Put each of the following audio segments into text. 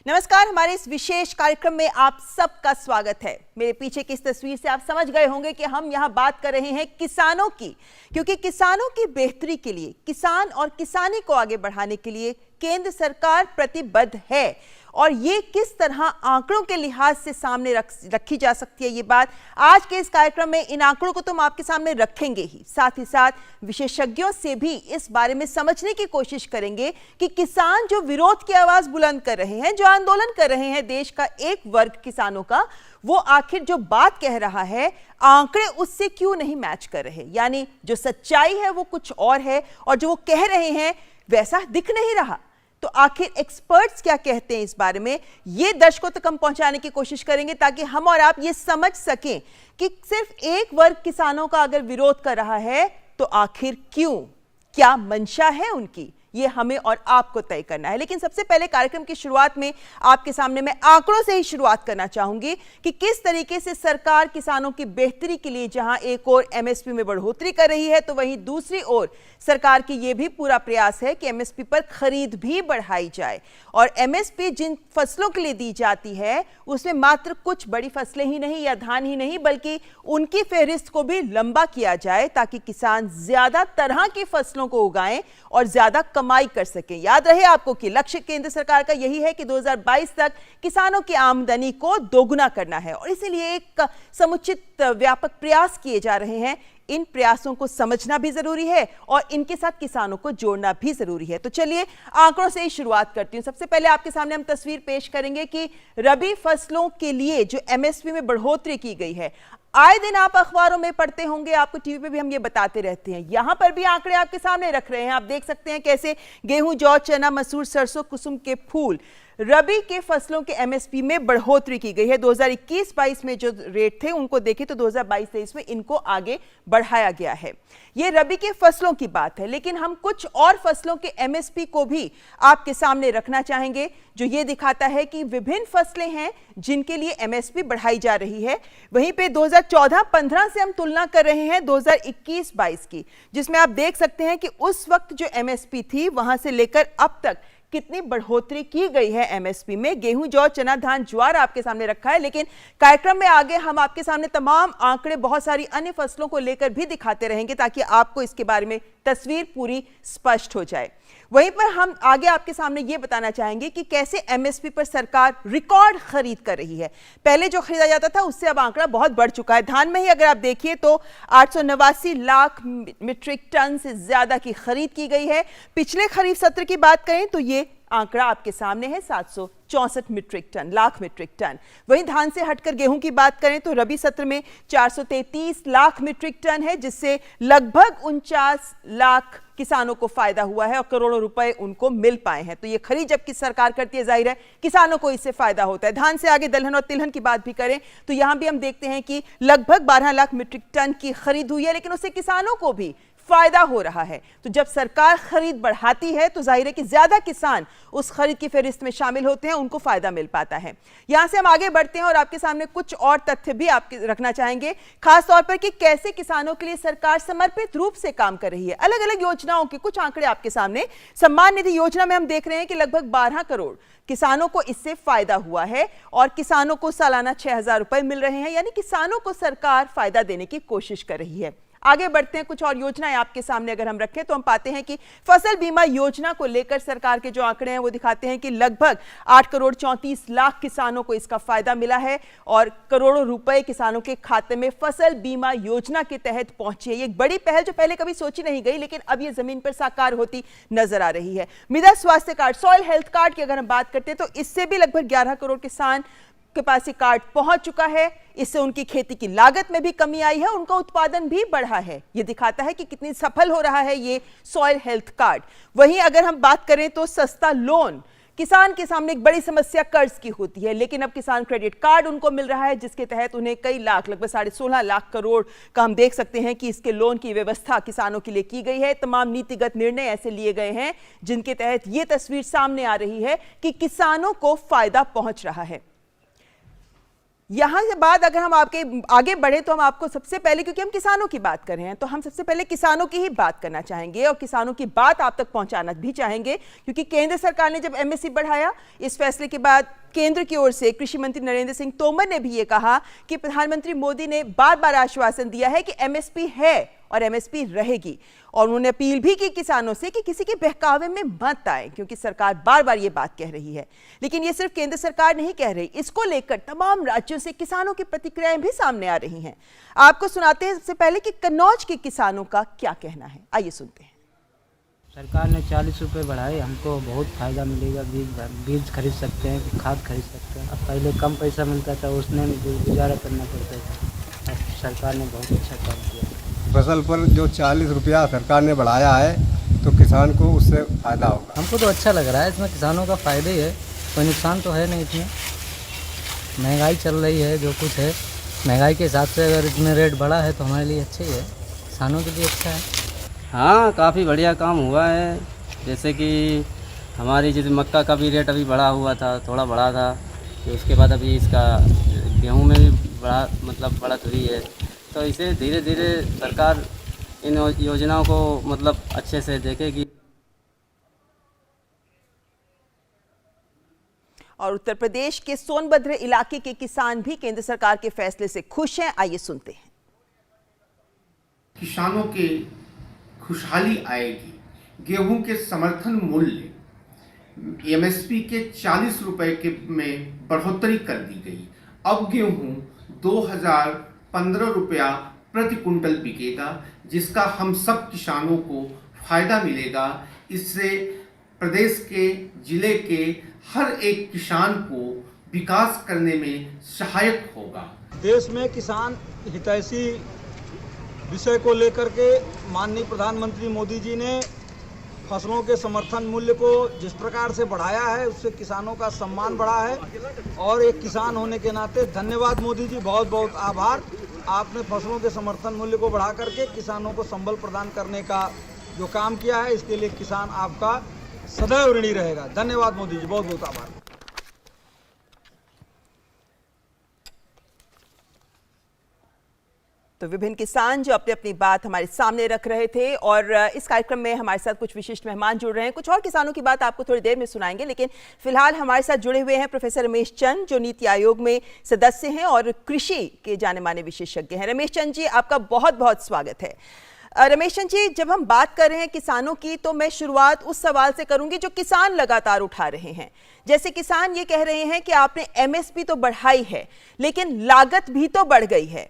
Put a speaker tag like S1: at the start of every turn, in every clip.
S1: नमस्कार, हमारे इस विशेष कार्यक्रम में आप सबका स्वागत है। मेरे पीछे की इस तस्वीर से आप समझ गए होंगे कि हम यहां बात कर रहे हैं किसानों की, क्योंकि किसानों की बेहतरी के लिए, किसान और किसानी को आगे बढ़ाने के लिए केंद्र सरकार प्रतिबद्ध है। और ये किस तरह आंकड़ों के लिहाज से सामने रखी जा सकती है, ये बात आज के इस कार्यक्रम में इन आंकड़ों को तो हम आपके सामने रखेंगे ही, साथ ही साथ विशेषज्ञों से भी इस बारे में समझने की कोशिश करेंगे कि किसान जो विरोध की आवाज बुलंद कर रहे हैं, जो आंदोलन कर रहे हैं देश का एक वर्ग किसानों का, वो आखिर जो बात कह रहा है आंकड़े उससे क्यों नहीं मैच कर रहे। यानी जो सच्चाई है वो कुछ और है और जो वो कह रहे हैं वैसा दिख नहीं रहा। तो आखिर एक्सपर्ट्स क्या कहते हैं इस बारे में, ये दर्शकों तक हम पहुंचाने की कोशिश करेंगे ताकि हम और आप ये समझ सकें कि सिर्फ एक वर्ग किसानों का अगर विरोध कर रहा है तो आखिर क्यों, क्या मंशा है उनकी, ये हमें और आपको तय करना है। लेकिन सबसे पहले कार्यक्रम की शुरुआत में आपके सामने मैं आंकड़ों से ही शुरुआत करना चाहूंगी कि किस तरीके से सरकार किसानों की बेहतरी के लिए जहां एक ओर एमएसपी में बढ़ोतरी कर रही है तो वहीं दूसरी ओर सरकार की यह भी पूरा प्रयास है कि एमएसपी पर खरीद भी बढ़ाई जाए। और एमएसपी जिन फसलों के लिए दी जाती है उसमें मात्र कुछ बड़ी फसलें ही नहीं या धान ही नहीं बल्कि उनकी फहरिस्त को भी लंबा किया जाए ताकि किसान ज्यादा तरह की फसलों को उगाएं और ज्यादा कमाई कर सकें। याद रहे आपको कि लक्ष्य केंद्र सरकार का यही है कि 2022 तक किसानों की आमदनी को दोगुना करना है और इसीलिए एक समुचित व्यापक प्रयास किए जा रहे हैं। इन प्रयासों को समझना भी जरूरी है और इनके साथ किसानों को जोड़ना भी जरूरी है। तो चलिए आंकड़ों से ही शुरुआत करती हूं। सबसे पहले आपके सामने हम तस्वीर पेश करेंगे कि रबी फसलों के लिए जो एमएसपी में बढ़ोतरी की गई है, आए दिन आप अखबारों में पढ़ते होंगे, आपको टीवी पे भी हम ये बताते रहते हैं। यहां पर भी आंकड़े आपके सामने रख रहे हैं। आप देख सकते हैं कैसे गेहूं, जौ, चना, मसूर, सरसों, कुसुम के फूल, रबी के फसलों के एमएसपी में बढ़ोतरी की गई है। 2021-22 में जो रेट थे उनको देखें तो 2022-23 में इनको आगे बढ़ाया गया है। ये रबी के फसलों की बात है, लेकिन हम कुछ और फसलों के एमएसपी को भी आपके सामने रखना चाहेंगे जो ये दिखाता है कि विभिन्न फसलें हैं जिनके लिए एमएसपी बढ़ाई जा रही है। वहीं पे 2014-15 से हम तुलना कर रहे हैं 2021-22 की, जिसमें आप देख सकते हैं कि उस वक्त जो एमएसपी थी वहां से लेकर अब तक कितनी बढ़ोतरी की गई है एमएसपी में। गेहूं, जौ, चना, धान, ज्वार आपके सामने रखा है, लेकिन कार्यक्रम में आगे हम आपके सामने तमाम आंकड़े बहुत सारी अन्य फसलों को लेकर भी दिखाते रहेंगे ताकि आपको इसके बारे में तस्वीर पूरी स्पष्ट हो जाए। वहीं पर हम आगे आपके सामने यह बताना चाहेंगे कि कैसे एमएसपी पर सरकार रिकॉर्ड खरीद कर रही है। पहले जो खरीदा जाता था उससे अब आंकड़ा बहुत बढ़ चुका है। धान में ही अगर आप देखिए तो 889 लाख मीट्रिक टन से ज्यादा की खरीद की गई है। पिछले खरीफ सत्र की बात करें तो ये आंकड़ा आपके सामने है 764 metric ton, lakh metric ton. वहीं धान से हटकर गेहूं की बात करें तो रबी सत्र में 433 लाख मीट्रिक टन है, जिससे लगभग 49 लाख किसानों को फायदा हुआ है और करोड़ों रुपए उनको मिल पाए हैं। तो ये खरीद जबकि सरकार करती है, जाहिर है किसानों को इससे फायदा होता है। धान से आगे दलहन और तिलहन की बात भी करें तो यहां भी हम देखते हैं कि लगभग 12 लाख मीट्रिक टन की खरीद हुई है, लेकिन उससे किसानों को भी फायदा हो रहा है। तो जब सरकार खरीद बढ़ाती है तो जाहिर है कि ज्यादा किसान उस खरीद की फहरिस्त में शामिल होते हैं, उनको फायदा मिल पाता है। यहां से हम आगे बढ़ते हैं और आपके सामने कुछ और तथ्य भी आपके रखना चाहेंगे, खास तौर पर कि कैसे किसानों के लिए सरकार समर्पित रूप से काम कर रही है। अलग अलग योजनाओं के कुछ आंकड़े आपके सामने। सम्मान निधि योजना में हम देख रहे हैं कि लगभग 12 करोड़ किसानों को इससे फायदा हुआ है और किसानों को सालाना 6,000 रुपए मिल रहे हैं, यानी किसानों को सरकार फायदा देने की कोशिश कर रही है। आगे बढ़ते हैं, कुछ और योजनाएं आपके सामने अगर हम रखें तो हम पाते हैं कि फसल बीमा योजना को लेकर सरकार के जो आंकड़े हैं वो दिखाते हैं कि लगभग 8 करोड़ 34 लाख किसानों को इसका फायदा मिला है और करोड़ों रुपए किसानों के खाते में फसल बीमा योजना के तहत पहुंची है। ये एक बड़ी पहल जो पहले कभी सोची नहीं गई, लेकिन अब ये जमीन पर साकार होती नजर आ रही है। मृदा स्वास्थ्य कार्ड, सॉइल हेल्थ कार्ड की अगर हम बात करते हैं तो इससे भी लगभग 11 करोड़ किसान के पास ये कार्ड पहुंच चुका है। इससे उनकी खेती की लागत में भी कमी आई है, उनका उत्पादन भी बढ़ा है। ये दिखाता है कि कितनी सफल हो रहा है ये सॉइल हेल्थ कार्ड। वहीं अगर हम बात करें तो सस्ता लोन, किसान के सामने एक बड़ी समस्या कर्ज की होती है, लेकिन अब किसान क्रेडिट कार्ड उनको मिल रहा है जिसके तहत उन्हें कई लाख, लगभग 16.5 लाख करोड़ का हम देख सकते हैं कि इसके लोन की व्यवस्था किसानों के लिए की गई है। तमाम नीतिगत निर्णय ऐसे लिए गए हैं जिनके तहत ये तस्वीर सामने आ रही है कि किसानों को फायदा पहुंच रहा है। यहाँ से बाद अगर हम आपके आगे बढ़े तो हम आपको सबसे पहले, क्योंकि हम किसानों की बात कर रहे हैं, तो हम सबसे पहले किसानों की ही बात करना चाहेंगे और किसानों की बात आप तक पहुंचाना भी चाहेंगे, क्योंकि केंद्र सरकार ने जब एमएसपी बढ़ाया, इस फैसले के बाद केंद्र की ओर से कृषि मंत्री नरेंद्र सिंह तोमर ने भी ये कहा कि प्रधानमंत्री मोदी ने बार बार आश्वासन दिया है कि एमएसपी है और एमएसपी रहेगी, और उन्होंने अपील भी की किसानों से कि किसी के बहकावे में मत आए, क्योंकि सरकार बार बार ये बात कह रही है। लेकिन ये सिर्फ केंद्र सरकार नहीं कह रही, इसको लेकर तमाम राज्यों से किसानों की प्रतिक्रियाएं भी सामने आ रही हैं। आपको सुनाते हैं सबसे पहले कि कन्नौज के किसानों का क्या कहना है, आइए सुनते हैं।
S2: सरकार ने 40 रुपये बढ़ाए, हमको बहुत फ़ायदा मिलेगा। बीज खरीद सकते हैं, खाद खरीद सकते हैं। अब पहले कम पैसा मिलता था, उसने भी गुजारा करना पड़ता था। अब सरकार ने बहुत अच्छा काम किया।
S3: फसल पर जो 40 रुपया सरकार ने बढ़ाया है तो किसान को उससे फ़ायदा होगा।
S2: हमको तो अच्छा लग रहा है, इसमें किसानों का फ़ायदा ही है, कोई नुकसान तो है नहीं। इसमें महंगाई चल रही है, जो कुछ है महंगाई के हिसाब से अगर इसमें रेट बढ़ा है तो हमारे लिए अच्छा ही है, किसानों के लिए अच्छा है।
S4: हाँ, काफ़ी बढ़िया काम हुआ है। जैसे कि हमारी जैसे मक्का का भी रेट अभी बढ़ा हुआ था, थोड़ा बढ़ा था, तो उसके बाद अभी इसका गेहूं में भी बढ़त हुई है। तो इसे धीरे धीरे सरकार इन योजनाओं को अच्छे से देखेगी।
S1: और उत्तर प्रदेश के सोनभद्र इलाके के किसान भी केंद्र सरकार के फैसले से खुश हैं, आइए सुनते हैं।
S5: किसानों के खुशहाली आएगी। गेहूं के समर्थन मूल्य एमएसपी के 40 रुपए के में बढ़ोतरी कर दी गई। अब गेहूं 2015 रुपया प्रति कुंटल बिकेगा, जिसका हम सब किसानों को फायदा मिलेगा। इससे प्रदेश के जिले के हर एक किसान को विकास करने में सहायक होगा।
S6: देश में किसान हितैषी विषय को लेकर के माननीय प्रधानमंत्री मोदी जी ने फसलों के समर्थन मूल्य को जिस प्रकार से बढ़ाया है, उससे किसानों का सम्मान बढ़ा है। और एक किसान होने के नाते धन्यवाद मोदी जी, बहुत बहुत आभार। आपने फसलों के समर्थन मूल्य को बढ़ा करके किसानों को संबल प्रदान करने का जो काम किया है, इसके लिए किसान आपका सदैव ऋणी रहेगा। धन्यवाद मोदी जी, बहुत बहुत आभार।
S1: तो विभिन्न किसान जो अपनी अपनी बात हमारे सामने रख रहे थे, और इस कार्यक्रम में हमारे साथ कुछ विशिष्ट मेहमान जुड़ रहे हैं। कुछ और किसानों की बात आपको थोड़ी देर में सुनाएंगे, लेकिन फिलहाल हमारे साथ जुड़े हुए हैं प्रोफेसर रमेश चंद, जो नीति आयोग में सदस्य हैं और कृषि के जाने माने विशेषज्ञ हैं। रमेश चंद जी, आपका बहुत बहुत स्वागत है। रमेश चंद जी, जब हम बात कर रहे हैं किसानों की, तो मैं शुरुआत उस सवाल से करूंगी जो किसान लगातार उठा रहे हैं। जैसे किसान ये कह रहे हैं कि आपने एमएसपी तो बढ़ाई है, लेकिन लागत भी तो बढ़ गई है।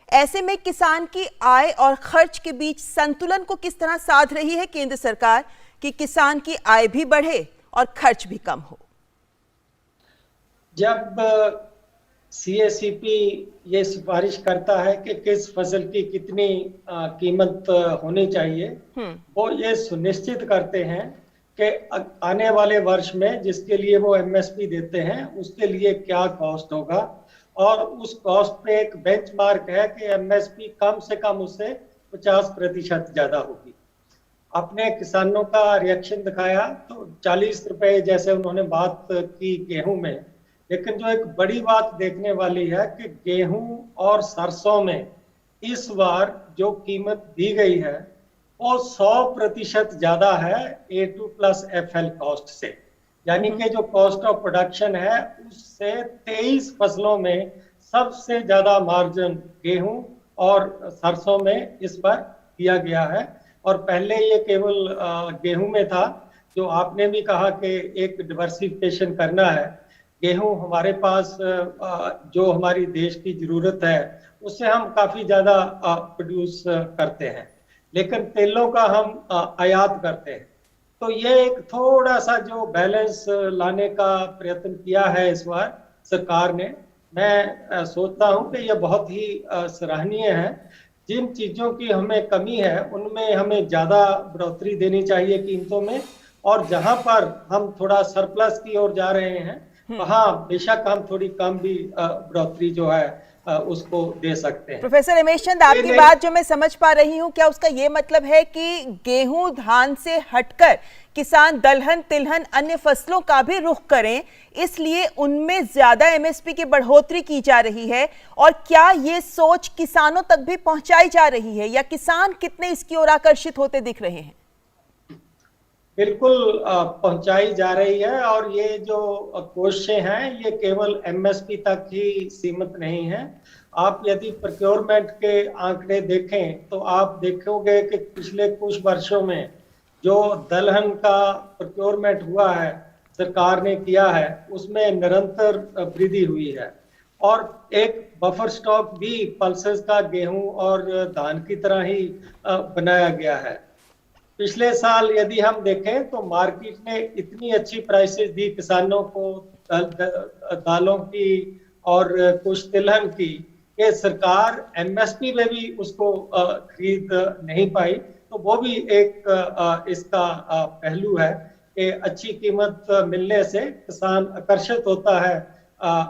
S1: ऐसे में किसान की आय और खर्च के बीच संतुलन को किस तरह साध रही है केंद्र सरकार कि किसान की आय भी बढ़े और खर्च भी कम हो?
S7: जब सीएसीपी ये सिफारिश करता है कि किस फसल की कितनी कीमत होनी चाहिए, वो ये सुनिश्चित करते हैं कि आने वाले वर्ष में जिसके लिए वो एमएसपी देते हैं उसके लिए क्या कॉस्ट होगा, और उस कॉस्ट पे एक बेंचमार्क है कि एमएसपी कम से कम उससे 50% ज्यादा होगी। अपने किसानों का रिएक्शन दिखाया तो 40 रुपए जैसे उन्होंने बात की गेहूं में, लेकिन जो एक बड़ी बात देखने वाली है कि गेहूं और सरसों में इस बार जो कीमत दी गई है वो 100% ज्यादा है A2+FL कॉस्ट से, यानी कि जो कॉस्ट ऑफ प्रोडक्शन है उससे 23 फसलों में सबसे ज्यादा मार्जिन गेहूं और सरसों में इस पर दिया गया है। और पहले ये केवल गेहूं में था, जो आपने भी कहा कि एक डिवर्सिफिकेशन करना है। गेहूं हमारे पास जो हमारी देश की जरूरत है उससे हम काफी ज्यादा प्रोड्यूस करते हैं, लेकिन तेलों का हम आयात करते हैं। तो ये एक थोड़ा सा जो बैलेंस लाने का प्रयत्न किया है इस बार सरकार ने, मैं सोचता हूं कि ये बहुत ही सराहनीय है। जिन चीजों की हमें कमी है उनमें हमें ज्यादा बढ़ोतरी देनी चाहिए कीमतों में, और जहां पर हम थोड़ा सरप्लस की ओर जा रहे हैं वहां बेशक हम थोड़ी कम भी बढ़ोतरी जो है उसको दे सकते हैं।
S1: प्रोफेसर रमेश चंद, आपकी बात जो मैं समझ पा रही हूं, क्या उसका ये मतलब है कि गेहूं धान से हटकर किसान दलहन तिलहन अन्य फसलों का भी रुख करें, इसलिए उनमें ज्यादा एमएसपी की बढ़ोतरी की जा रही है? और क्या ये सोच किसानों तक भी पहुंचाई जा रही है, या किसान कितने इसकी ओर आकर्षित होते दिख रहे हैं?
S7: बिल्कुल पहुंचाई जा रही है, और ये जो कोशिशें हैं ये केवल एमएसपी तक ही सीमित नहीं है। आप यदि प्रोक्योरमेंट के आंकड़े देखें तो आप देखोगे कि पिछले कुछ वर्षों में जो दलहन का प्रोक्योरमेंट हुआ है, सरकार ने किया है, उसमें निरंतर वृद्धि हुई है। और एक बफर स्टॉक भी पल्सेस का गेहूं और धान की तरह ही बनाया गया है। पिछले साल यदि हम देखें तो मार्केट ने इतनी अच्छी प्राइसेस दी किसानों को दालों की और कुछ तिलहन की, कि सरकार एमएसपी में भी उसको खरीद नहीं पाई। तो वो भी एक इसका पहलू है कि अच्छी कीमत मिलने से किसान आकर्षित होता है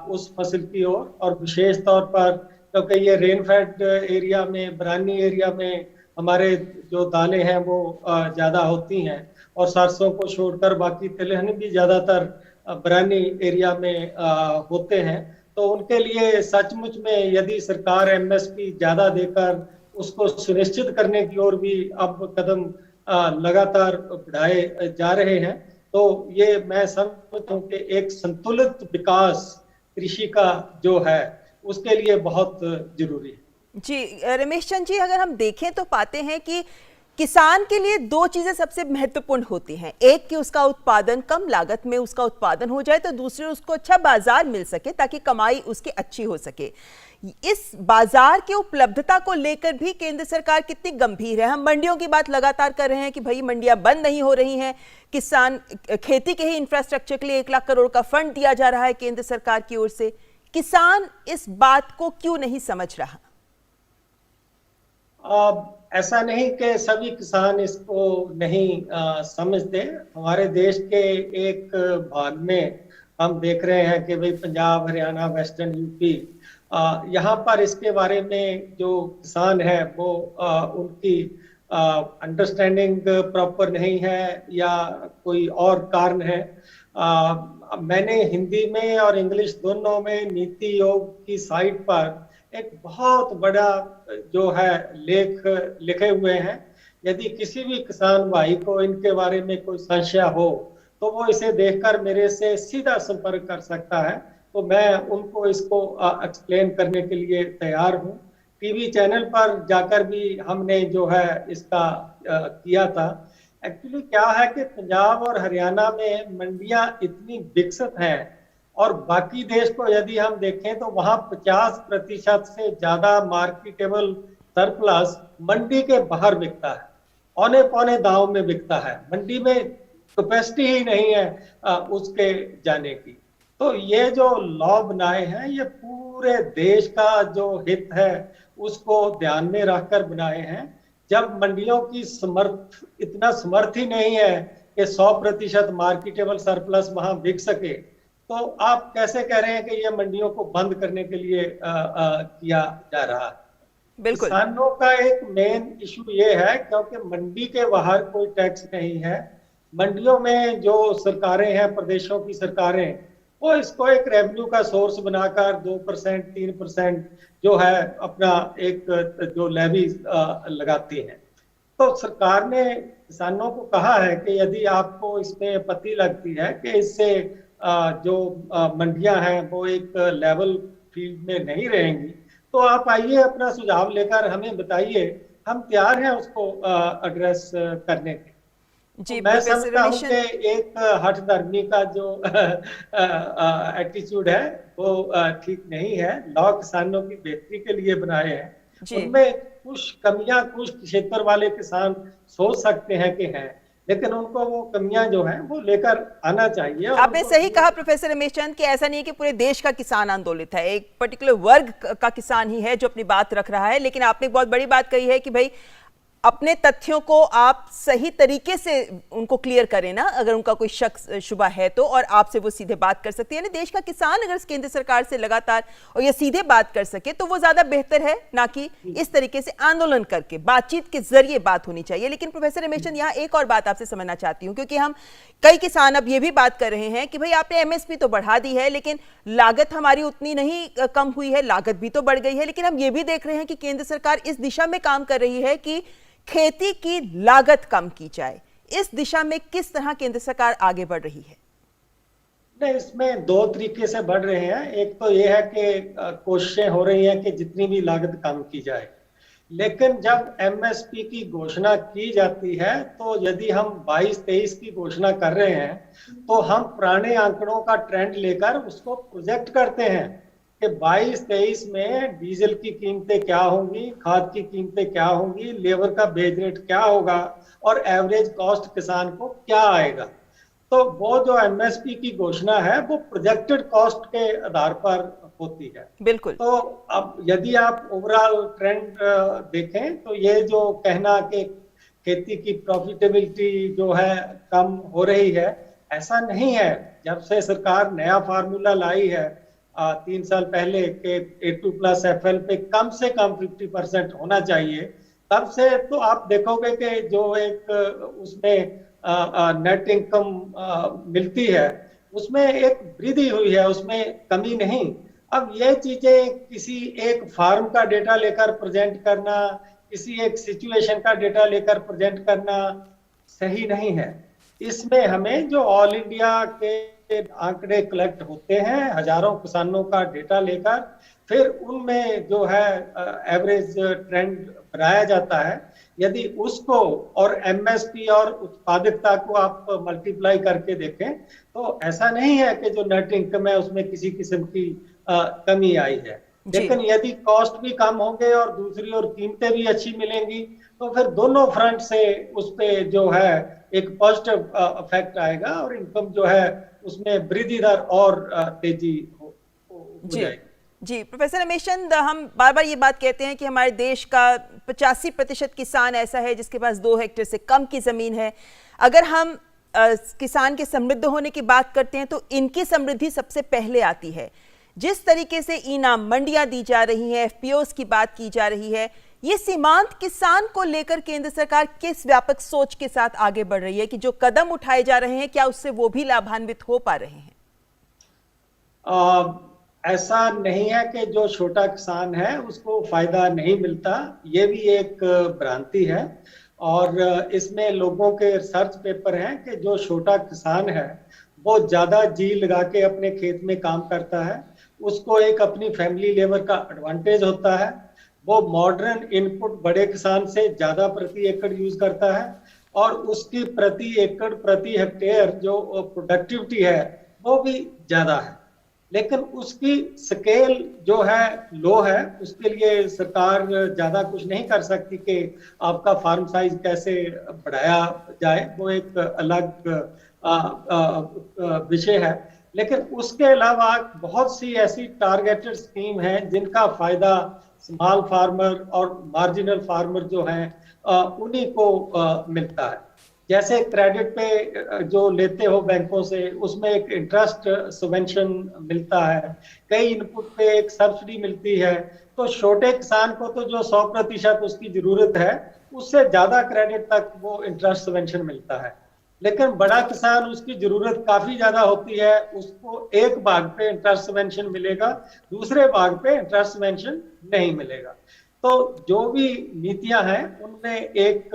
S7: उस फसल की ओर। और विशेष तौर पर क्योंकि ये रेनफेड एरिया में, बरानी एरिया में हमारे जो दालें हैं वो ज़्यादा होती हैं, और सरसों को छोड़कर बाकी तिलहन भी ज़्यादातर बरानी एरिया में होते हैं। तो उनके लिए सचमुच में यदि सरकार एमएसपी ज़्यादा देकर उसको सुनिश्चित करने की ओर भी अब कदम लगातार बढ़ाए जा रहे हैं, तो ये मैं समझता हूँ कि एक संतुलित विकास कृषि का जो है उसके लिए बहुत जरूरी है।
S1: जी रमेश चंद जी, अगर हम देखें तो पाते हैं कि किसान के लिए दो चीजें सबसे महत्वपूर्ण होती हैं। एक कि उसका उत्पादन कम लागत में उसका उत्पादन हो जाए, तो दूसरे उसको अच्छा बाजार मिल सके ताकि कमाई उसकी अच्छी हो सके। इस बाजार की उपलब्धता को लेकर भी केंद्र सरकार कितनी गंभीर है? हम मंडियों की बात लगातार कर रहे हैं कि भाई मंडियां बंद नहीं हो रही हैं, किसान खेती के ही इंफ्रास्ट्रक्चर के लिए 1 लाख करोड़ का फंड दिया जा रहा है केंद्र सरकार की ओर से। किसान इस बात को क्यों नहीं समझ रहा?
S7: ऐसा नहीं कि सभी किसान इसको नहीं समझते। हमारे देश के एक भाग में हम देख रहे हैं कि भाई पंजाब, हरियाणा, वेस्टर्न यूपी, यहाँ पर इसके बारे में जो किसान है वो उनकी अंडरस्टैंडिंग प्रॉपर नहीं है या कोई और कारण है। मैंने हिंदी में और इंग्लिश दोनों में नीति आयोग की साइट पर एक बहुत बड़ा जो है लेख लिखे हुए हैं। यदि किसी भी किसान भाई को इनके बारे में कोई संशय हो तो वो इसे देखकर मेरे से सीधा संपर्क कर सकता है, तो मैं उनको इसको एक्सप्लेन करने के लिए तैयार हूँ। टीवी चैनल पर जाकर भी हमने जो है इसका किया था। एक्चुअली क्या है कि पंजाब और हरियाणा में मंडियां इतनी विकसित हैं, और बाकी देश को यदि हम देखें तो वहां 50% से ज्यादा मार्केटेबल सरप्लस मंडी के बाहर बिकता है, औने पौने दाव में बिकता है। मंडी में कैपेसिटी ही नहीं है उसके जाने की। तो ये जो लॉ बनाए हैं ये पूरे देश का जो हित है उसको ध्यान में रखकर बनाए हैं। जब मंडियों की इतना समर्थ ही नहीं है कि 100% मार्केटेबल सरप्लस वहां बिक सके, तो आप कैसे कह रहे हैं कि ये मंडियों को बंद करने के लिए किया जा रहा है?
S1: बिल्कुल।
S7: किसानों का एक मेन इशू ये है क्योंकि मंडी के बाहर कोई टैक्स नहीं है। मंडियों में जो सरकारें हैं, प्रदेशों की सरकारें, वो इसको एक रेवेन्यू का सोर्स बनाकर 2% 3% जो है अपना एक जो लेवी लगाती हैं। तो सरकार ने किसानों को कहा है कि यदि आपको इसमें आपत्ति लगती है कि इससे जो मंडियां हैं वो एक लेवल फील्ड में नहीं रहेंगी, तो आप आइए अपना सुझाव लेकर हमें बताइए, हम तैयार हैं उसको एड्रेस करने के।
S1: जी,
S7: मैं समझता हूँ कि एक हठधर्मी का जो एटीट्यूड है वो ठीक नहीं है। लॉ किसानों की बेहतरी के लिए बनाए हैं, उनमें कुछ कमियां कुछ क्षेत्र वाले किसान सोच सकते हैं कि हैं, लेकिन उनको वो कमियां जो हैं वो लेकर आना चाहिए।
S1: आपने सही कहा प्रोफेसर रमेश चंद कि ऐसा नहीं है कि पूरे देश का किसान आंदोलित है, एक पर्टिकुलर वर्ग का किसान ही है जो अपनी बात रख रहा है। लेकिन आपने बहुत बड़ी बात कही है कि भाई अपने तथ्यों को आप सही तरीके से उनको क्लियर करें ना, अगर उनका कोई शक शुबा है तो, और आपसे वो सीधे बात कर सकते हैं। यानी देश का किसान अगर केंद्र सरकार से लगातार और ये सीधे बात कर सके तो वो ज्यादा बेहतर है, ना कि इस तरीके से आंदोलन करके। बातचीत के जरिए बात होनी चाहिए। लेकिन प्रोफेसर रमेशन, यहाँ एक और बात आपसे समझना चाहती हूँ, क्योंकि हम कई किसान अब ये भी बात कर रहे हैं कि भाई आपने एमएसपी तो बढ़ा दी है, लेकिन लागत हमारी उतनी नहीं कम हुई है, लागत भी तो बढ़ गई है। लेकिन हम ये भी देख रहे हैं कि केंद्र सरकार इस दिशा में काम कर रही है कि खेती की लागत कम की जाए। इस दिशा में किस तरह केंद्र सरकार आगे बढ़ रही है?
S7: नहीं, इसमें दो तरीके से बढ़ रहे हैं। एक तो ये है कि कोशिशें हो रही हैं कि जितनी भी लागत कम की जाए, लेकिन जब एमएसपी की घोषणा की जाती है तो यदि हम 22-23 की घोषणा कर रहे हैं तो हम पुराने आंकड़ों का ट्रेंड लेकर उसको प्रोजेक्ट करते हैं कि 22-23 में डीजल की कीमतें क्या होंगी, खाद की कीमतें क्या होंगी, लेबर का बेज रेट क्या होगा और एवरेज कॉस्ट किसान को क्या आएगा। तो वो जो एमएसपी की घोषणा है वो प्रोजेक्टेड कॉस्ट के आधार पर होती है।
S1: बिल्कुल।
S7: तो अब यदि आप ओवरऑल ट्रेंड देखें तो ये जो कहना कि खेती की प्रॉफिटेबिलिटी जो है कम हो रही है, ऐसा नहीं है। जब से सरकार नया फार्मूला लाई है 3 साल पहले के A2+ FL पे कम से कम 50% होना चाहिए, तब से तो आप देखोगे कि जो एक उसमें नेट इनकम मिलती है उसमें एक वृद्धि हुई है, उसमें कमी नहीं। अब ये चीजें किसी एक फार्म का डेटा लेकर प्रेजेंट करना, किसी एक सिचुएशन का डेटा लेकर प्रेजेंट करना सही नहीं है। इसमें हमें जो ऑल इंडिया के आंकड़े कलेक्ट होते हैं हजारों किसानों का डेटा लेकर, फिर उनमें जो है एवरेज ट्रेंड बनाया जाता है। यदि उसको और एमएसपी और उत्पादकता को आप मल्टीप्लाई करके देखें तो ऐसा नहीं है कि जो नेट इनकम है उसमें किसी किस्म की कमी आई है। लेकिन यदि कॉस्ट भी कम होंगे और दूसरी ओर कीमतें भी अच्छी मिलेंगी तो फिर दोनों फ्रंट से उस पे जो है एक पॉजिटिव इफेक्ट आएगा और इनकम जो है उसमें वृद्धि दर और तेजी हो जाएगी।
S1: जी प्रोफेसर रमेशन, हम बार बार ये बात कहते हैं कि हमारे देश का 85% किसान ऐसा है जिसके पास 2 हेक्टेयर से कम की जमीन है। अगर हम किसान के समृद्ध होने की बात करते हैं तो इनकी समृद्धि सबसे पहले आती है। जिस तरीके से इनाम मंडियां दी जा रही हैं, एफपीओस की बात की जा रही है, ये सीमांत किसान को लेकर केंद्र सरकार किस व्यापक सोच के साथ आगे बढ़ रही है कि जो कदम उठाए जा रहे हैं क्या उससे वो भी लाभान्वित हो पा रहे हैं?
S7: ऐसा नहीं है कि जो छोटा किसान है उसको फायदा नहीं मिलता, ये भी एक भ्रांति है। और इसमें लोगों के रिसर्च पेपर हैं कि जो छोटा किसान है वो ज्यादा जी लगा के अपने खेत में काम करता है, उसको एक अपनी फैमिली लेबर का एडवांटेज होता है, वो मॉडर्न इनपुट बड़े किसान से ज्यादा प्रति एकड़ यूज करता है और उसकी प्रति एकड़ प्रति हेक्टेयर जो प्रोडक्टिविटी है वो भी ज्यादा है। लेकिन उसकी स्केल जो है लो है, उसके लिए सरकार ज्यादा कुछ नहीं कर सकती कि आपका फार्म साइज कैसे बढ़ाया जाए, वो एक अलग विषय है। लेकिन उसके अलावा बहुत सी ऐसी टारगेटेड स्कीम है जिनका फायदा स्मॉल फार्मर और मार्जिनल फार्मर जो हैं उन्हीं को मिलता है। जैसे क्रेडिट पे जो लेते हो बैंकों से उसमें एक इंटरेस्ट सबवेंशन मिलता है, कई इनपुट पे एक सब्सिडी मिलती है। तो छोटे किसान को तो जो 100% उसकी जरूरत है उससे ज्यादा क्रेडिट तक वो इंटरेस्ट सबवेंशन मिलता है। लेकिन बड़ा किसान उसकी जरूरत काफी ज्यादा होती है, उसको एक भाग पे इंटरेस्ट सबवेंशन मिलेगा, दूसरे भाग पे इंटरेस्ट सबवेंशन नहीं मिलेगा। तो जो भी नीतियां हैं उनमें एक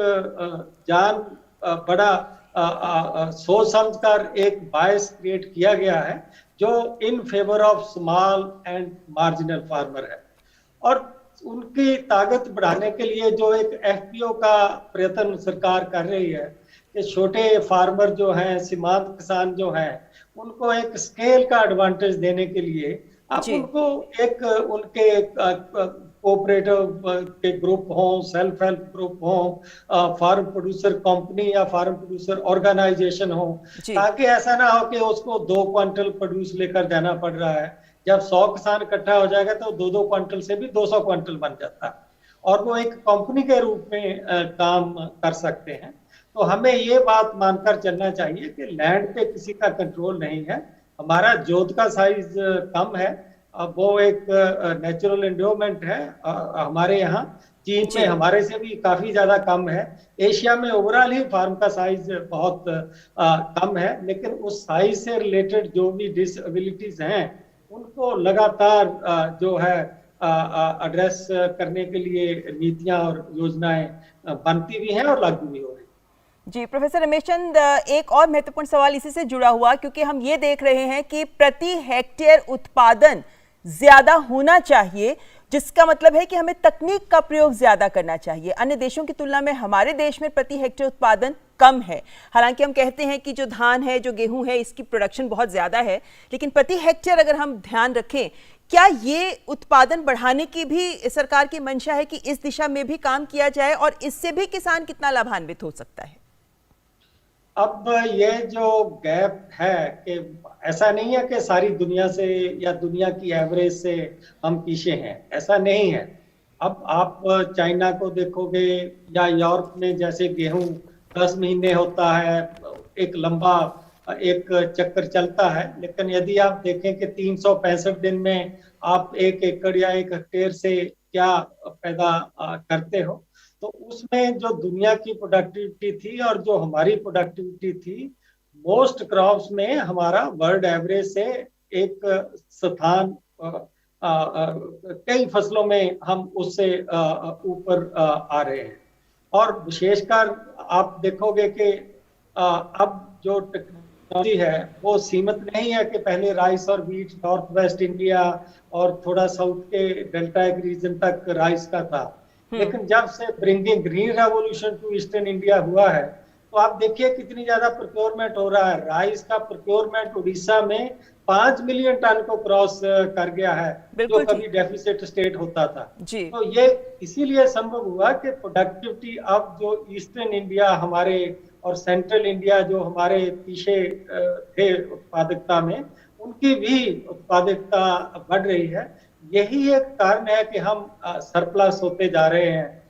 S7: जान बड़ा सोच समझकर एक बायस क्रिएट किया गया है जो in favour of small and marginal farmer है। और उनकी ताकत बढ़ाने के लिए जो एक एफपीओ का प्रयत्न सरकार कर रही है कि छोटे फार्मर जो हैं, सीमांत किसान जो हैं, उनको एक स्केल का एडवांटेज देने के लिए आप उनको एक उनके कोऑपरेटिव के ग्रुप हो, सेल्फ हेल्प ग्रुप हो, फार्म प्रोड्यूसर कंपनी या फार्म प्रोड्यूसर ऑर्गेनाइजेशन हो, ताकि ऐसा ना हो कि उसको 2 क्विंटल प्रोड्यूस लेकर जाना पड़ रहा है। जब 100 किसान इकट्ठा हो जाएगा तो 2-2 क्विंटल से भी 200 क्विंटल बन जाता है। और वो एक कंपनी के रूप में काम कर सकते हैं। तो हमें ये बात मानकर चलना चाहिए कि लैंड पे किसी का कंट्रोल नहीं है। हमारा जोत का साइज कम है, वो एक नेचुरल एंडोमेंट है हमारे यहाँ। चीन में हमारे से भी काफी ज्यादा कम है। एशिया में ओवरऑल ही फार्म का साइज बहुत कम है, लेकिन उस साइज से रिलेटेड जो भी डिसएबिलिटीज हैं उनको लगातार जो है एड्रेस करने के लिए नीतियां और योजनाएं बनती भी हैं और लागू भी हो रही हैं।
S1: जी प्रोफेसर रमेश चंद, एक और महत्वपूर्ण सवाल इसी से जुड़ा हुआ, क्योंकि हम ये देख रहे हैं कि प्रति हेक्टेयर उत्पादन ज्यादा होना चाहिए, जिसका मतलब है कि हमें तकनीक का प्रयोग ज्यादा करना चाहिए। अन्य देशों की तुलना में हमारे देश में प्रति हेक्टेयर उत्पादन कम है। हालांकि हम कहते हैं कि जो धान है, जो गेहूं है, इसकी प्रोडक्शन बहुत ज्यादा है, लेकिन प्रति हेक्टेयर अगर हम ध्यान रखें, क्या ये उत्पादन बढ़ाने की भी सरकार की मंशा है कि इस दिशा में भी काम किया जाए, और इससे भी किसान कितना लाभान्वित हो सकता है?
S7: अब ये जो गैप है कि ऐसा नहीं है कि सारी दुनिया से या दुनिया की एवरेज से हम पीछे हैं, ऐसा नहीं है। अब आप चाइना को देखोगे या यूरोप में जैसे गेहूं 10 महीने होता है, एक लंबा एक चक्कर चलता है, लेकिन यदि आप देखें कि 365 दिन में आप 1 एकड़ या 1 हेक्टेयर से क्या पैदा करते हो, तो उसमें जो दुनिया की प्रोडक्टिविटी थी और जो हमारी प्रोडक्टिविटी थी, मोस्ट क्रॉप्स में हमारा वर्ल्ड एवरेज से एक स्थान, कई फसलों में हम उससे ऊपर आ रहे हैं। और विशेषकर आप देखोगे कि अब जो टेक्नोलॉजी है वो सीमित नहीं है कि पहले राइस और व्हीट नॉर्थ वेस्ट इंडिया और थोड़ा साउथ के डेल्टा रीजन तक राइस का था, लेकिन जब से bringing green revolution to eastern India हुआ है, तो आप देखिए कितनी ज्यादा प्रोक्योरमेंट हो रहा है। राइस का प्रोक्योरमेंट उड़ीसा में 5 मिलियन टन को क्रॉस कर गया है, जो कभी डेफिसिट स्टेट होता था। तो ये इसीलिए संभव हुआ कि प्रोडक्टिविटी अब जो ईस्टर्न इंडिया हमारे और सेंट्रल इंडिया जो हमारे पीछे थे उत्पादकता में, उनकी भी उत्पादकता बढ़ रही है। यही एक कारण है कि हम सरप्लस होते जा रहे हैं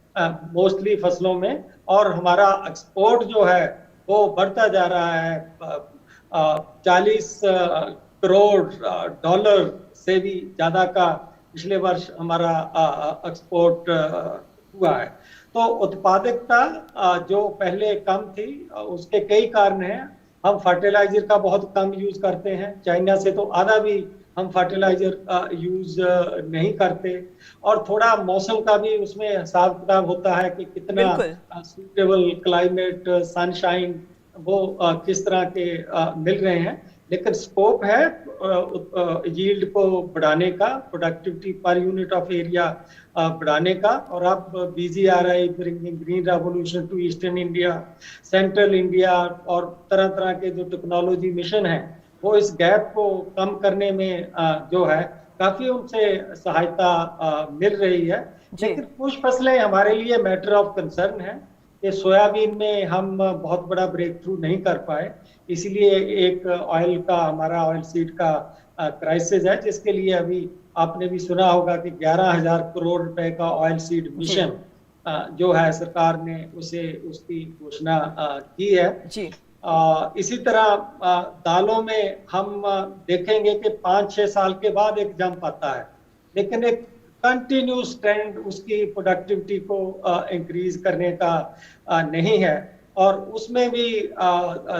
S7: मोस्टली फसलों में, और हमारा एक्सपोर्ट जो है वो बढ़ता जा रहा है। 40 करोड़ डॉलर से भी ज्यादा का पिछले वर्ष हमारा एक्सपोर्ट हुआ है। तो उत्पादकता जो पहले कम थी, उसके कई कारण हैं। हम फर्टिलाइजर का बहुत कम यूज करते हैं, चाइना से तो आधा भी हम फर्टिलाइजर यूज नहीं करते, और थोड़ा मौसम का भी उसमें हिसाब किताब होता है कि कितना सूटेबल क्लाइमेट, सनशाइन वो किस तरह के मिल रहे हैं। लेकिन स्कोप है यील्ड को बढ़ाने का, productivity per unit of area बढ़ाने का। और अब BGRI bringing green revolution to eastern India, central India और तरह तरह के जो टेक्नोलॉजी मिशन है, वो इस गैप को कम करने में जो है काफी उनसे सहायता मिल रही है। लेकिन कुछ फसलें हमारे लिए मैटर ऑफ कंसर्न है कि सोयाबीन में हम बहुत बड़ा ब्रेक थ्रू नहीं कर पाए, इसलिए एक ऑयल का, हमारा ऑयल सीड का क्राइसिस है, जिसके लिए अभी आपने भी सुना होगा कि 11,000 करोड़ रुपए का ऑयल सीड मिशन जो है सरकार ने उसकी घोषणा की है जी। इसी तरह दालों में हम देखेंगे कि 5-6 साल के बाद एक जंप आता है, लेकिन एक कंटिन्यूस ट्रेंड उसकी प्रोडक्टिविटी को इंक्रीज करने का नहीं है। और उसमें भी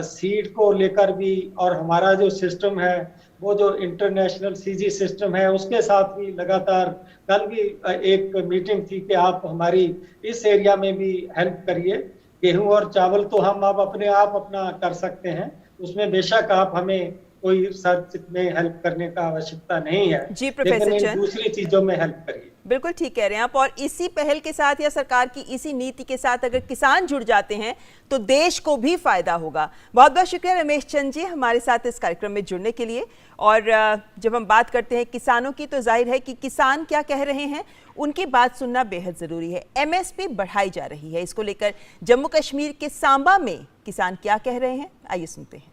S7: सीड को लेकर भी, और हमारा जो सिस्टम है वो जो इंटरनेशनल CG सिस्टम है, उसके साथ भी लगातार, कल भी एक मीटिंग थी कि आप हमारी इस एरिया में भी हेल्प करिए। गेहूं और चावल तो हम अब अपने आप अपना कर सकते हैं, उसमें बेशक आप हमें कोई रिसर्च में हेल्प करने का आवश्यकता नहीं है जी, लेकिन इन दूसरी चीजों में हेल्प करिए।
S1: बिल्कुल ठीक कह रहे हैं आप। और इसी पहल के साथ या सरकार की इसी नीति के साथ अगर किसान जुड़ जाते हैं तो देश को भी फायदा होगा। बहुत बहुत शुक्रिया रमेश चंद जी हमारे साथ इस कार्यक्रम में जुड़ने के लिए। और जब हम बात करते हैं किसानों की, तो जाहिर है कि किसान क्या कह रहे हैं, उनकी बात सुनना बेहद जरूरी है। MSP बढ़ाई जा रही है, इसको लेकर जम्मू कश्मीर के सांबा में किसान क्या कह रहे हैं, आइए सुनते हैं।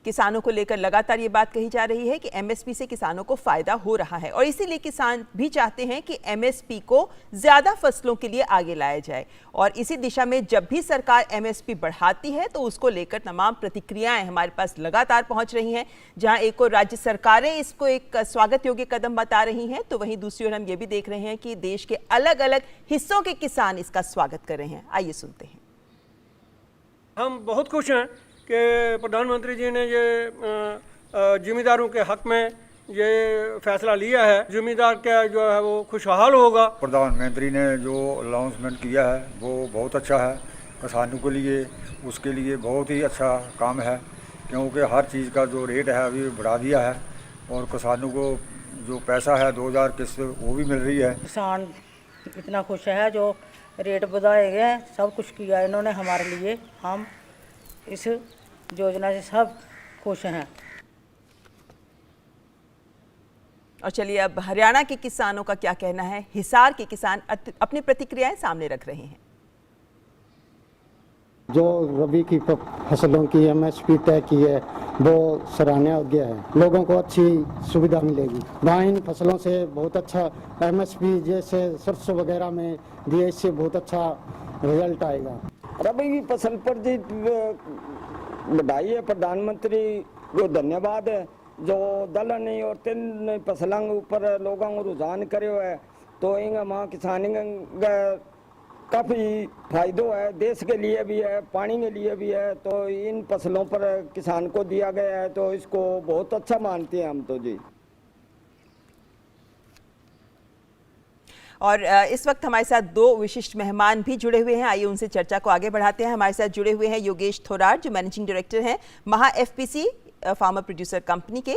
S1: किसानों को लेकर लगातार ये बात कही जा रही है कि एमएसपी से किसानों को फायदा हो रहा है और इसीलिए किसान भी चाहते हैं कि एमएसपी को ज्यादा फसलों के लिए आगे लाया जाए। और इसी दिशा में जब भी सरकार एमएसपी बढ़ाती है तो उसको लेकर तमाम प्रतिक्रियाएं हमारे पास लगातार पहुंच रही हैं। जहां एक और राज्य सरकारें इसको एक स्वागत योग्य कदम बता रही हैं, तो वहीं दूसरी ओर हम ये भी देख रहे हैं कि देश के अलग अलग हिस्सों के किसान इसका स्वागत कर रहे हैं। आइए सुनते हैं।
S8: हम बहुत खुश हैं कि प्रधानमंत्री जी ने ये जिम्मेदारों के हक में ये फैसला लिया है। जिम्मेदार क्या जो है वो खुशहाल होगा।
S9: प्रधानमंत्री ने जो अनाउंसमेंट किया है वो बहुत अच्छा है किसानों के लिए, उसके लिए बहुत ही अच्छा काम है, क्योंकि हर चीज़ का जो रेट है अभी बढ़ा दिया है और किसानों को जो पैसा है 2000 किस्त वो भी मिल रही है।
S10: किसान इतना खुश है, जो रेट बढ़ाए गए सब कुछ किया इन्होंने हमारे लिए। हम इस योजना से सब खुश हैं।
S1: और चलिए अब हरियाणा के किसानों का क्या कहना है। हिसार के किसान अपनी प्रतिक्रियाएं सामने रख रहे हैं।
S11: जो रबी की फसलों की एमएसपी तय की है वो सराहनीय योग्य है। लोगों को अच्छी सुविधा मिलेगी। वहाँ इन फसलों से बहुत अच्छा एमएसपी जैसे सरसों वगैरह में दिए, इससे बहुत अच्छा रिजल्ट आएगा।
S12: रबी की फसल पर जी बधाई है प्रधानमंत्री को धन्यवाद है। जो दलहन और तीन फसलों के ऊपर लोगों को रुझान करे है तो इन वहाँ किसान काफ़ी फायदो है, देश के लिए भी है, पानी के लिए भी है। तो इन फसलों पर किसान को दिया गया है तो इसको बहुत अच्छा मानते हैं हम तो जी।
S1: और इस वक्त हमारे साथ दो विशिष्ट मेहमान भी जुड़े हुए हैं। आइए उनसे चर्चा को आगे बढ़ाते हैं। हमारे साथ जुड़े हुए हैं योगेश थोराट, जो मैनेजिंग डायरेक्टर हैं महा एफपीसी फार्मर प्रोड्यूसर कंपनी के।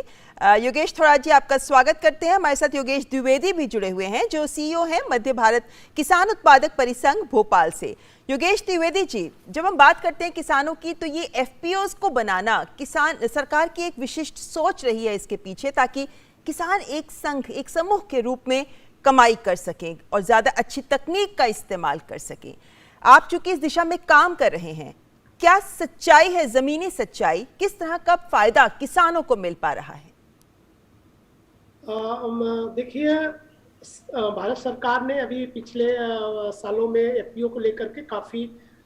S1: योगेश थोराट जी, आपका स्वागत करते हैं। हमारे साथ योगेश द्विवेदी भी जुड़े हुए हैं, जो सीईओ हैं मध्य भारत किसान उत्पादक परिसंघ भोपाल से। योगेश द्विवेदी जी, जब हम बात करते हैं किसानों की, तो ये एफपीओस को बनाना किसान सरकार की एक विशिष्ट सोच रही है इसके पीछे, ताकि किसान एक संघ, एक समूह के रूप में कमाई कर सकें और ज्यादा अच्छी तकनीक का इस्तेमाल कर सकें। आप चूंकि इस दिशा में काम कर रहे हैं, क्या सच्चाई है, जमीनी सच्चाई, किस तरह का फायदा किसानों को मिल पा रहा है?
S13: देखिए, भारत सरकार ने अभी पिछले सालों में एफपीओ को लेकर के काफी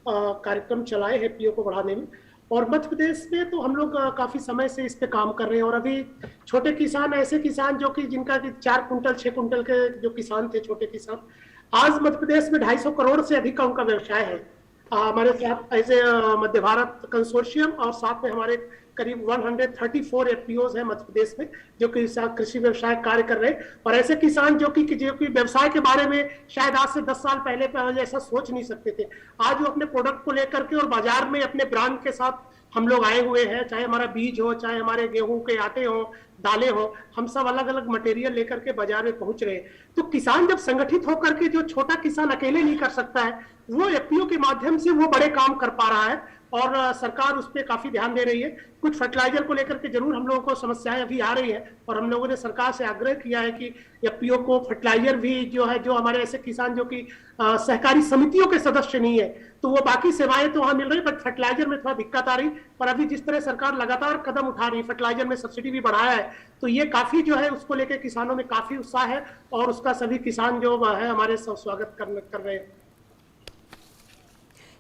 S13: कार्यक्रम चलाए हैं एफपीओ को बढ़ाने में। और मध्य प्रदेश में तो हम लोग काफी समय से इस पे काम कर रहे हैं। और अभी छोटे किसान, ऐसे किसान जो कि जिनका 4 कुंटल 6 कुंटल के जो किसान थे, छोटे किसान, आज मध्य प्रदेश में 250 करोड़ से अधिक का उनका व्यवसाय है। हमारे साथ ऐसे मध्य भारत कंसोर्शियम और साथ में हमारे करीब 134 एफपीओज हैं मध्य प्रदेश में, जो कि कृषि व्यवसाय कार्य कर रहे हैं। और ऐसे किसान जो कि व्यवसाय के बारे में शायद आज से 10 साल पहले ऐसा सोच नहीं सकते थे, आज वो अपने प्रोडक्ट को लेकर के और बाजार में अपने ब्रांड के साथ हम लोग आए हुए हैं। चाहे हमारा बीज हो, चाहे हमारे गेहूं के आटे हो, दालें हो, हम सब अलग अलग मटेरियल लेकर के बाजार में पहुंच रहे हैं। तो किसान जब संगठित होकर के, जो छोटा किसान अकेले नहीं कर सकता है, वो एफपीओ के माध्यम से वो बड़े काम कर पा रहा है। और सरकार उस पर काफी ध्यान दे रही है। कुछ फर्टिलाइजर को लेकर के जरूर हम लोगों को समस्याएं अभी आ रही है और हम लोगों ने सरकार से आग्रह किया है कि एफपीओ को फर्टिलाइजर भी जो है, जो हमारे ऐसे किसान जो कि सहकारी समितियों के सदस्य नहीं है, तो वो बाकी सेवाएं तो वहां मिल रही, बट फर्टिलाइजर में थोड़ा दिक्कत आ रही। पर अभी जिस तरह सरकार लगातार कदम उठा रही, फर्टिलाइजर में सब्सिडी भी बढ़ाया है, तो ये काफी जो है उसको लेकर किसानों में काफी उत्साह है और उसका सभी किसान जो है हमारे स्वागत कर रहे हैं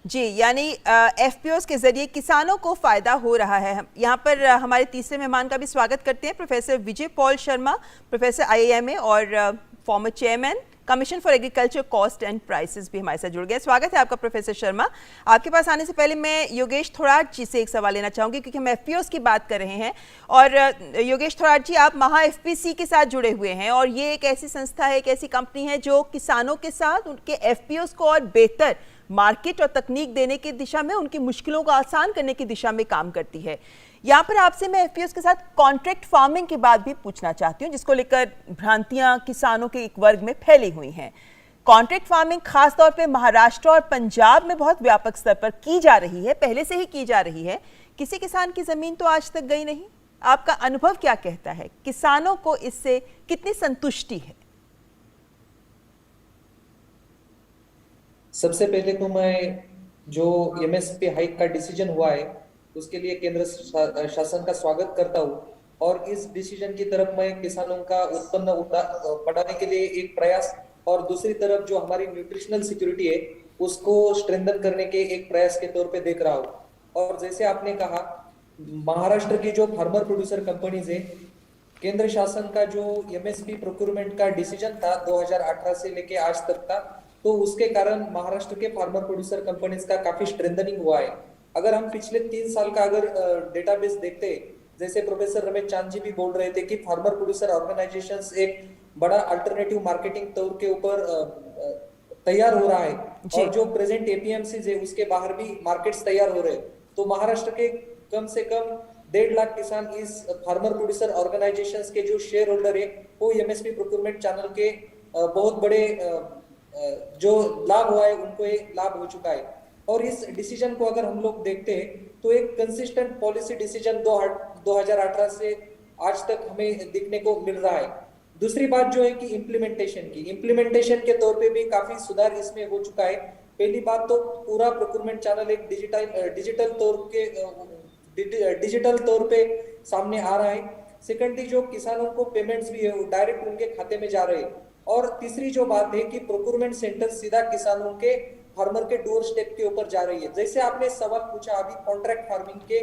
S1: जी। यानी एफपीओस के जरिए किसानों को फायदा हो रहा है। यहाँ पर हमारे तीसरे मेहमान का भी स्वागत करते हैं, प्रोफेसर विजय पॉल शर्मा, प्रोफेसर आईआईएमए और former chairman commission for agriculture cost and prices भी हमारे साथ जुड़ गए। स्वागत है आपका प्रोफेसर शर्मा। आपके पास आने से पहले मैं योगेश थोराट जी से एक सवाल लेना चाहूंगी, क्योंकि हम एफपीओस की बात कर रहे हैं। और योगेश थोराट जी, आप महा एफपीसी के साथ जुड़े हुए हैं और ये एक ऐसी संस्था है, एक ऐसी कंपनी है जो किसानों के साथ उनके एफपीओस को और बेहतर मार्केट और तकनीक देने की दिशा में, उनकी मुश्किलों को आसान करने की दिशा में काम करती है। यहाँ पर आपसे मैं एफपीओस के साथ कॉन्ट्रैक्ट फार्मिंग की बात भी पूछना चाहती हूँ, जिसको लेकर भ्रांतियां किसानों के एक वर्ग में फैली हुई हैं। कॉन्ट्रैक्ट फार्मिंग खासतौर पे महाराष्ट्र और पंजाब में बहुत व्यापक स्तर पर की जा रही है, पहले से ही की जा रही है। किसी किसान की जमीन तो आज तक गई नहीं। आपका अनुभव क्या कहता है, किसानों को इससे कितनी संतुष्टि है?
S14: सबसे पहले तो मैं जो एमएसपी हाइक का डिसीजन हुआ है उसके लिए केंद्र शासन का स्वागत करता हूँ। और इस डिसीजन की तरफ मैं किसानों का उत्पन्न बढ़ाने के लिए एक प्रयास और दूसरी तरफ जो हमारी न्यूट्रिशनल सिक्योरिटी है उसको स्ट्रेंथन करने के एक प्रयास के तौर पे देख रहा हूँ। और जैसे आपने कहा, महाराष्ट्र की जो फार्मर प्रोड्यूसर कंपनीज है, केंद्र शासन का जो एमएसपी प्रोक्योरमेंट का डिसीजन था 2018 से लेके आज तक था, तो उसके कारण महाराष्ट्र के फार्मर प्रोड्यूसर कंपनीज का काफी स्ट्रेंथनिंग हुआ है। अगर हम पिछले 3 साल का अगर डेटाबेस देखते हैं, जैसे प्रोफेसर रमेश चांद जी भी बोल रहे थे कि फार्मर प्रोड्यूसर ऑर्गेनाइजेशंस एक बड़ा अल्टरनेटिव मार्केटिंग तौर के ऊपर तैयार हो रहा है, और जो प्रेजेंट एपीएमसीज है उसके बाहर भी मार्केट्स तैयार हो रहे हैं। तो महाराष्ट्र के कम से कम 1.5 लाख किसान इस फार्मर प्रोड्यूसर ऑर्गेनाइजेशंस के जो शेयर होल्डर है वो एमएसपी प्रोक्योरमेंट चैनल के बहुत बड़े जो लाभ हुआ है उनको एक लाभ हो चुका है। और इस डिसीजन को अगर हम लोग देखते हैं तो एक कंसिस्टेंट पॉलिसी डिसीजन 2018 से आज तक हमें दिखने को मिल रहा है। दूसरी बात जो है कि इम्प्लीमेंटेशन के तौर पे भी काफी सुधार इसमें हो चुका है। पहली बात तो पूरा प्रोक्योरमेंट चैनल एक डिजिटल तौर पे सामने आ रहा है। सेकेंडली जो किसानों को पेमेंट्स भी है वो डायरेक्ट उनके खाते में जा रहे हैं। और तीसरी जो बात है कि प्रोक्योरमेंट सेंटर सीधा किसानों के फार्मर के डोर स्टेप के ऊपर जा रही है। जैसे आपने सवाल पूछा अभी कॉन्ट्रैक्ट फार्मिंग के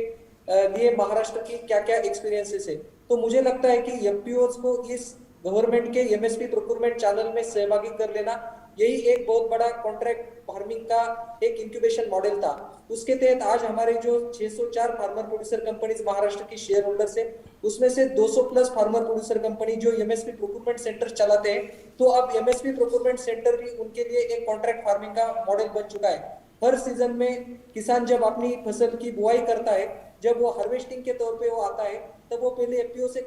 S14: लिए महाराष्ट्र की क्या क्या एक्सपीरियंसेस है, तो मुझे लगता है कि एफपीओज को इस गवर्नमेंट के एमएसपी प्रोक्योरमेंट चैनल में सहभागी कर लेना, यही एक बहुत बड़ा कॉन्ट्रैक्ट फार्मिंग का एक इंक्यूबेशन मॉडल था। उसके तहत आज हमारे जो 604 फार्मर प्रोड्यूसर कंपनीज महाराष्ट्र की शेयर होल्डर्स है, उसमें से 200 प्लस फार्मर प्रोड्यूसर कंपनी जो एमएसपी प्रोक्योरमेंट सेंटर चलाते हैं। तो अब एमएसपी प्रोक्योरमेंट सेंटर भी उनके लिए एक कॉन्ट्रैक्ट फार्मिंग का मॉडल बन चुका है। हर सीजन में किसान जब अपनी फसल की बुआई करता है, जब वो हार्वेस्टिंग के तौर पे वो आता है, तब वो पहले एफपीओ से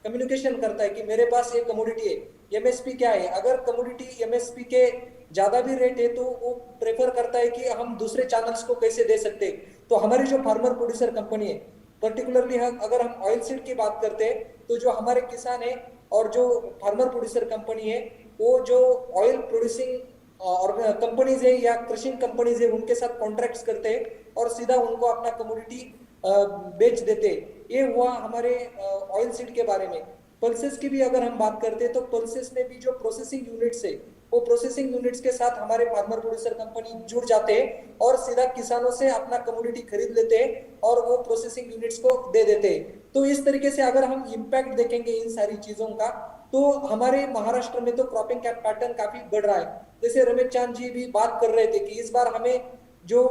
S14: कम्युनिकेशन करता है कि मेरे पास ये कमोडिटी है, एमएसपी क्या है। अगर कमोडिटी एमएसपी के ज्यादा भी रेट है तो वो प्रेफर करता है कि हम दूसरे चैनल्स को कैसे दे सकते हैं। तो हमारी जो फार्मर प्रोड्यूसर कंपनी है, पर्टिकुलरली अगर हम ऑयल सीड की बात करते हैं, तो जो हमारे किसान है और जो फार्मर प्रोड्यूसर कंपनी है, वो जो ऑयल प्रोड्यूसिंग और कंपनीज है या कृषि कंपनीज है उनके साथ कॉन्ट्रैक्ट्स करते हैं और सीधा उनको अपना कमोडिटी बेच देते। ये हुआ हमारे ऑयल सीड के बारे में। पल्सेस की भी अगर हम बात करते हैं तो पल्सेस में भी जो प्रोसेसिंग यूनिट्स है, वो प्रोसेसिंग यूनिट्स के साथ हमारे फार्मर प्रोड्यूसर कंपनी जुड़ जाते हैं और सीधा किसानों से अपना कमोडिटी खरीद लेते हैं और वो प्रोसेसिंग यूनिट्स को दे देते हैं। तो इस तरीके से अगर हम इम्पैक्ट देखेंगे इन सारी चीजों का, तो हमारे महाराष्ट्र में तो क्रॉपिंग का पैटर्न काफी बढ़ रहा है। जैसे रमेश चांद जी भी बात कर रहे थे कि इस बार हमें जो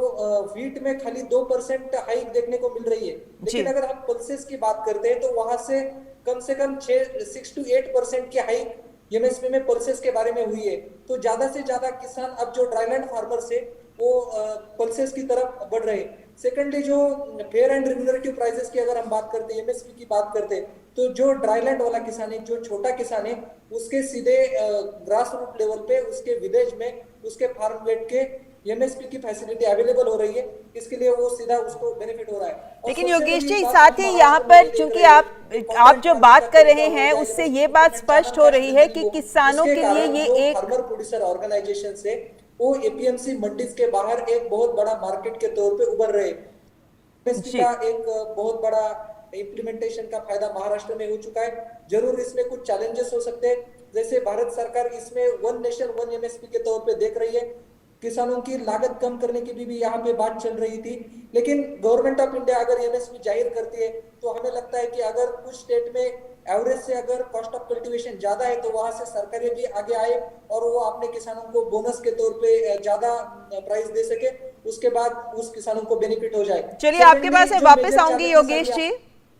S14: व्हीट में खाली 2% हाइक देखने को मिल रही है, लेकिन अगर हम पल्सेस की बात करते हैं तो वहां से कम 6 to 8% की हाइक एमएसपी में पल्सेस के बारे में हुई है। तो ज्यादा से ज्यादा किसान अब जो ड्राईलैंड फार्मर्स है वो पल्सेस की तरफ बढ़ रहे हैं। सेकेंडली जो फेयर एंड रेम्यूनरेटिव प्राइसेस की अगर हम बात करते हैं, एमएसपी की बात करते हैं, तो जो ड्राईलैंड वाला किसान है, जो छोटा किसान है, उसके सीधे ग्रास रूट लेवल पे उसके विलेज में उसके फार्म गेट के एमएसपी की फैसिलिटी अवेलेबल हो रही है। इसके लिए वो सीधा उसको बेनिफिट हो रहा है।
S1: लेकिन योगेश जी, साथ ही यहाँ पर चूंकि आप जो बात कर रहे हैं उससे ये बात स्पष्ट हो रही है कि किसानों के लिए ये एक
S14: फार्मर प्रोड्यूसर ऑर्गेनाइजेशन से वो एपीएमसी मंडीज के बाहर एक बहुत बड़ा मार्केट के तौर पे उभर रहे। का एक बहुत बड़ा इम्प्लीमेंटेशन का फायदा महाराष्ट्र में हो चुका है। जरूर इसमें कुछ चैलेंजेस हो सकते हैं, जैसे भारत सरकार इसमें 1 नेशन 1 एमएसपी के तौर पे देख रही है। किसानों की लागत कम करने की भी यहाँ पे बात चल रही थी, लेकिन गवर्नमेंट ऑफ इंडिया अगर एमएसपी जाहिर करती है तो हमें लगता है कि अगर कुछ स्टेट में एवरेज से अगर कॉस्ट ऑफ कल्टीवेशन ज्यादा है तो वहां से सरकारें भी आगे आए और वो अपने किसानों को बोनस के तौर पे ज्यादा प्राइस दे सके, उसके बाद उस किसानों को बेनिफिट हो जाए।
S1: चलिए आपके पास वापस आऊंगी योगेश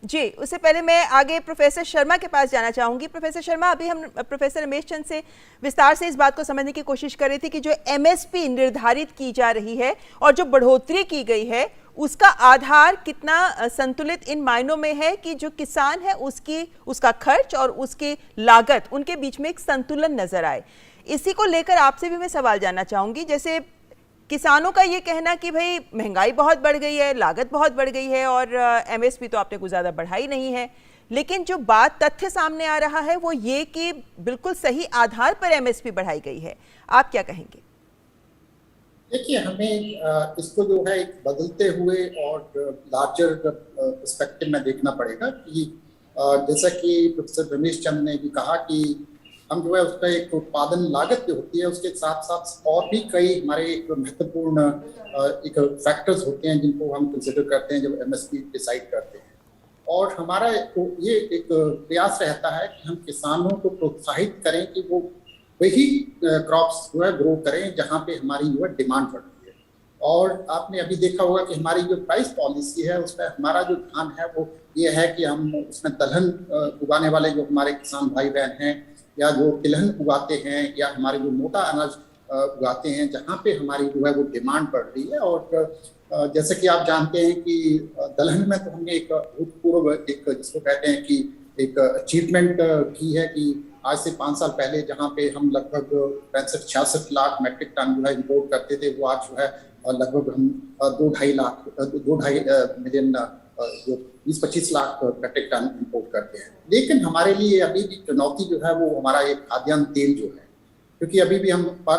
S1: जी, उससे पहले मैं आगे प्रोफेसर शर्मा के पास जाना चाहूंगी। प्रोफेसर शर्मा, अभी हम प्रोफेसर रमेश चंद से विस्तार से इस बात को समझने की कोशिश कर रहे थे कि जो एमएसपी निर्धारित की जा रही है और जो बढ़ोतरी की गई है उसका आधार कितना संतुलित इन मायनों में है कि जो किसान है उसका खर्च और उसकी लागत, उनके बीच में एक संतुलन नजर आए। इसी को लेकर आपसे भी मैं सवाल जानना चाहूंगी। जैसे किसानों का ये कहना कि भाई महंगाई बहुत बढ़ गई है, लागत बहुत बढ़ गई है और एमएसपी तो आपने कुछ ज़्यादा बढ़ाई नहीं है, लेकिन जो बात तथ्य सामने आ रहा है वो ये कि बिल्कुल सही आधार पर एमएसपी बढ़ाई गई है। आप क्या कहेंगे?
S15: देखिए, हमें इसको जो है एक बदलते हुए और लार्जर पर्सपेक्टिव में देखना पड़ेगा कि जैसा कि प्रोफेसर रमेश चंद ने भी कहा कि हम जो है उसका एक उत्पादन लागत जो होती है उसके साथ साथ और भी कई हमारे एक महत्वपूर्ण एक फैक्टर्स होते हैं जिनको हम कंसिडर करते हैं जब एमएसपी डिसाइड करते हैं। और हमारा ये एक प्रयास रहता है कि हम किसानों को प्रोत्साहित करें कि वो वही क्रॉप्स जो है ग्रो करें जहाँ पे हमारी जो है डिमांड बढ़ रही है। और आपने अभी देखा होगा कि हमारी जो प्राइस पॉलिसी है उसमें हमारा जो ध्यान है वो ये है कि हम उसमें दलहन उगाने वाले जो हमारे किसान भाई बहन हैं या जो तिलहन उगाते हैं या हमारे जो मोटा अनाज उगाते हैं जहाँ पे हमारी जो है वो डिमांड बढ़ रही है। और जैसे कि आप जानते हैं कि दलहन में तो हमने एक भूतपूर्व एक जिसको कहते हैं कि एक अचीवमेंट की है कि आज से 5 साल पहले जहाँ पे हम लगभग 65-66 लाख मेट्रिक टन जो है इम्पोर्ट करते थे वो आज जो है लगभग हम 2-2.5 मिलियन जो 20-25 लाख मेट्रिक टन इम्पोर्ट करते हैं। लेकिन हमारे लिए अभी भी चुनौती जो है वो हमारा एक खाद्यान्न तेल जो है, क्योंकि अभी भी हम पर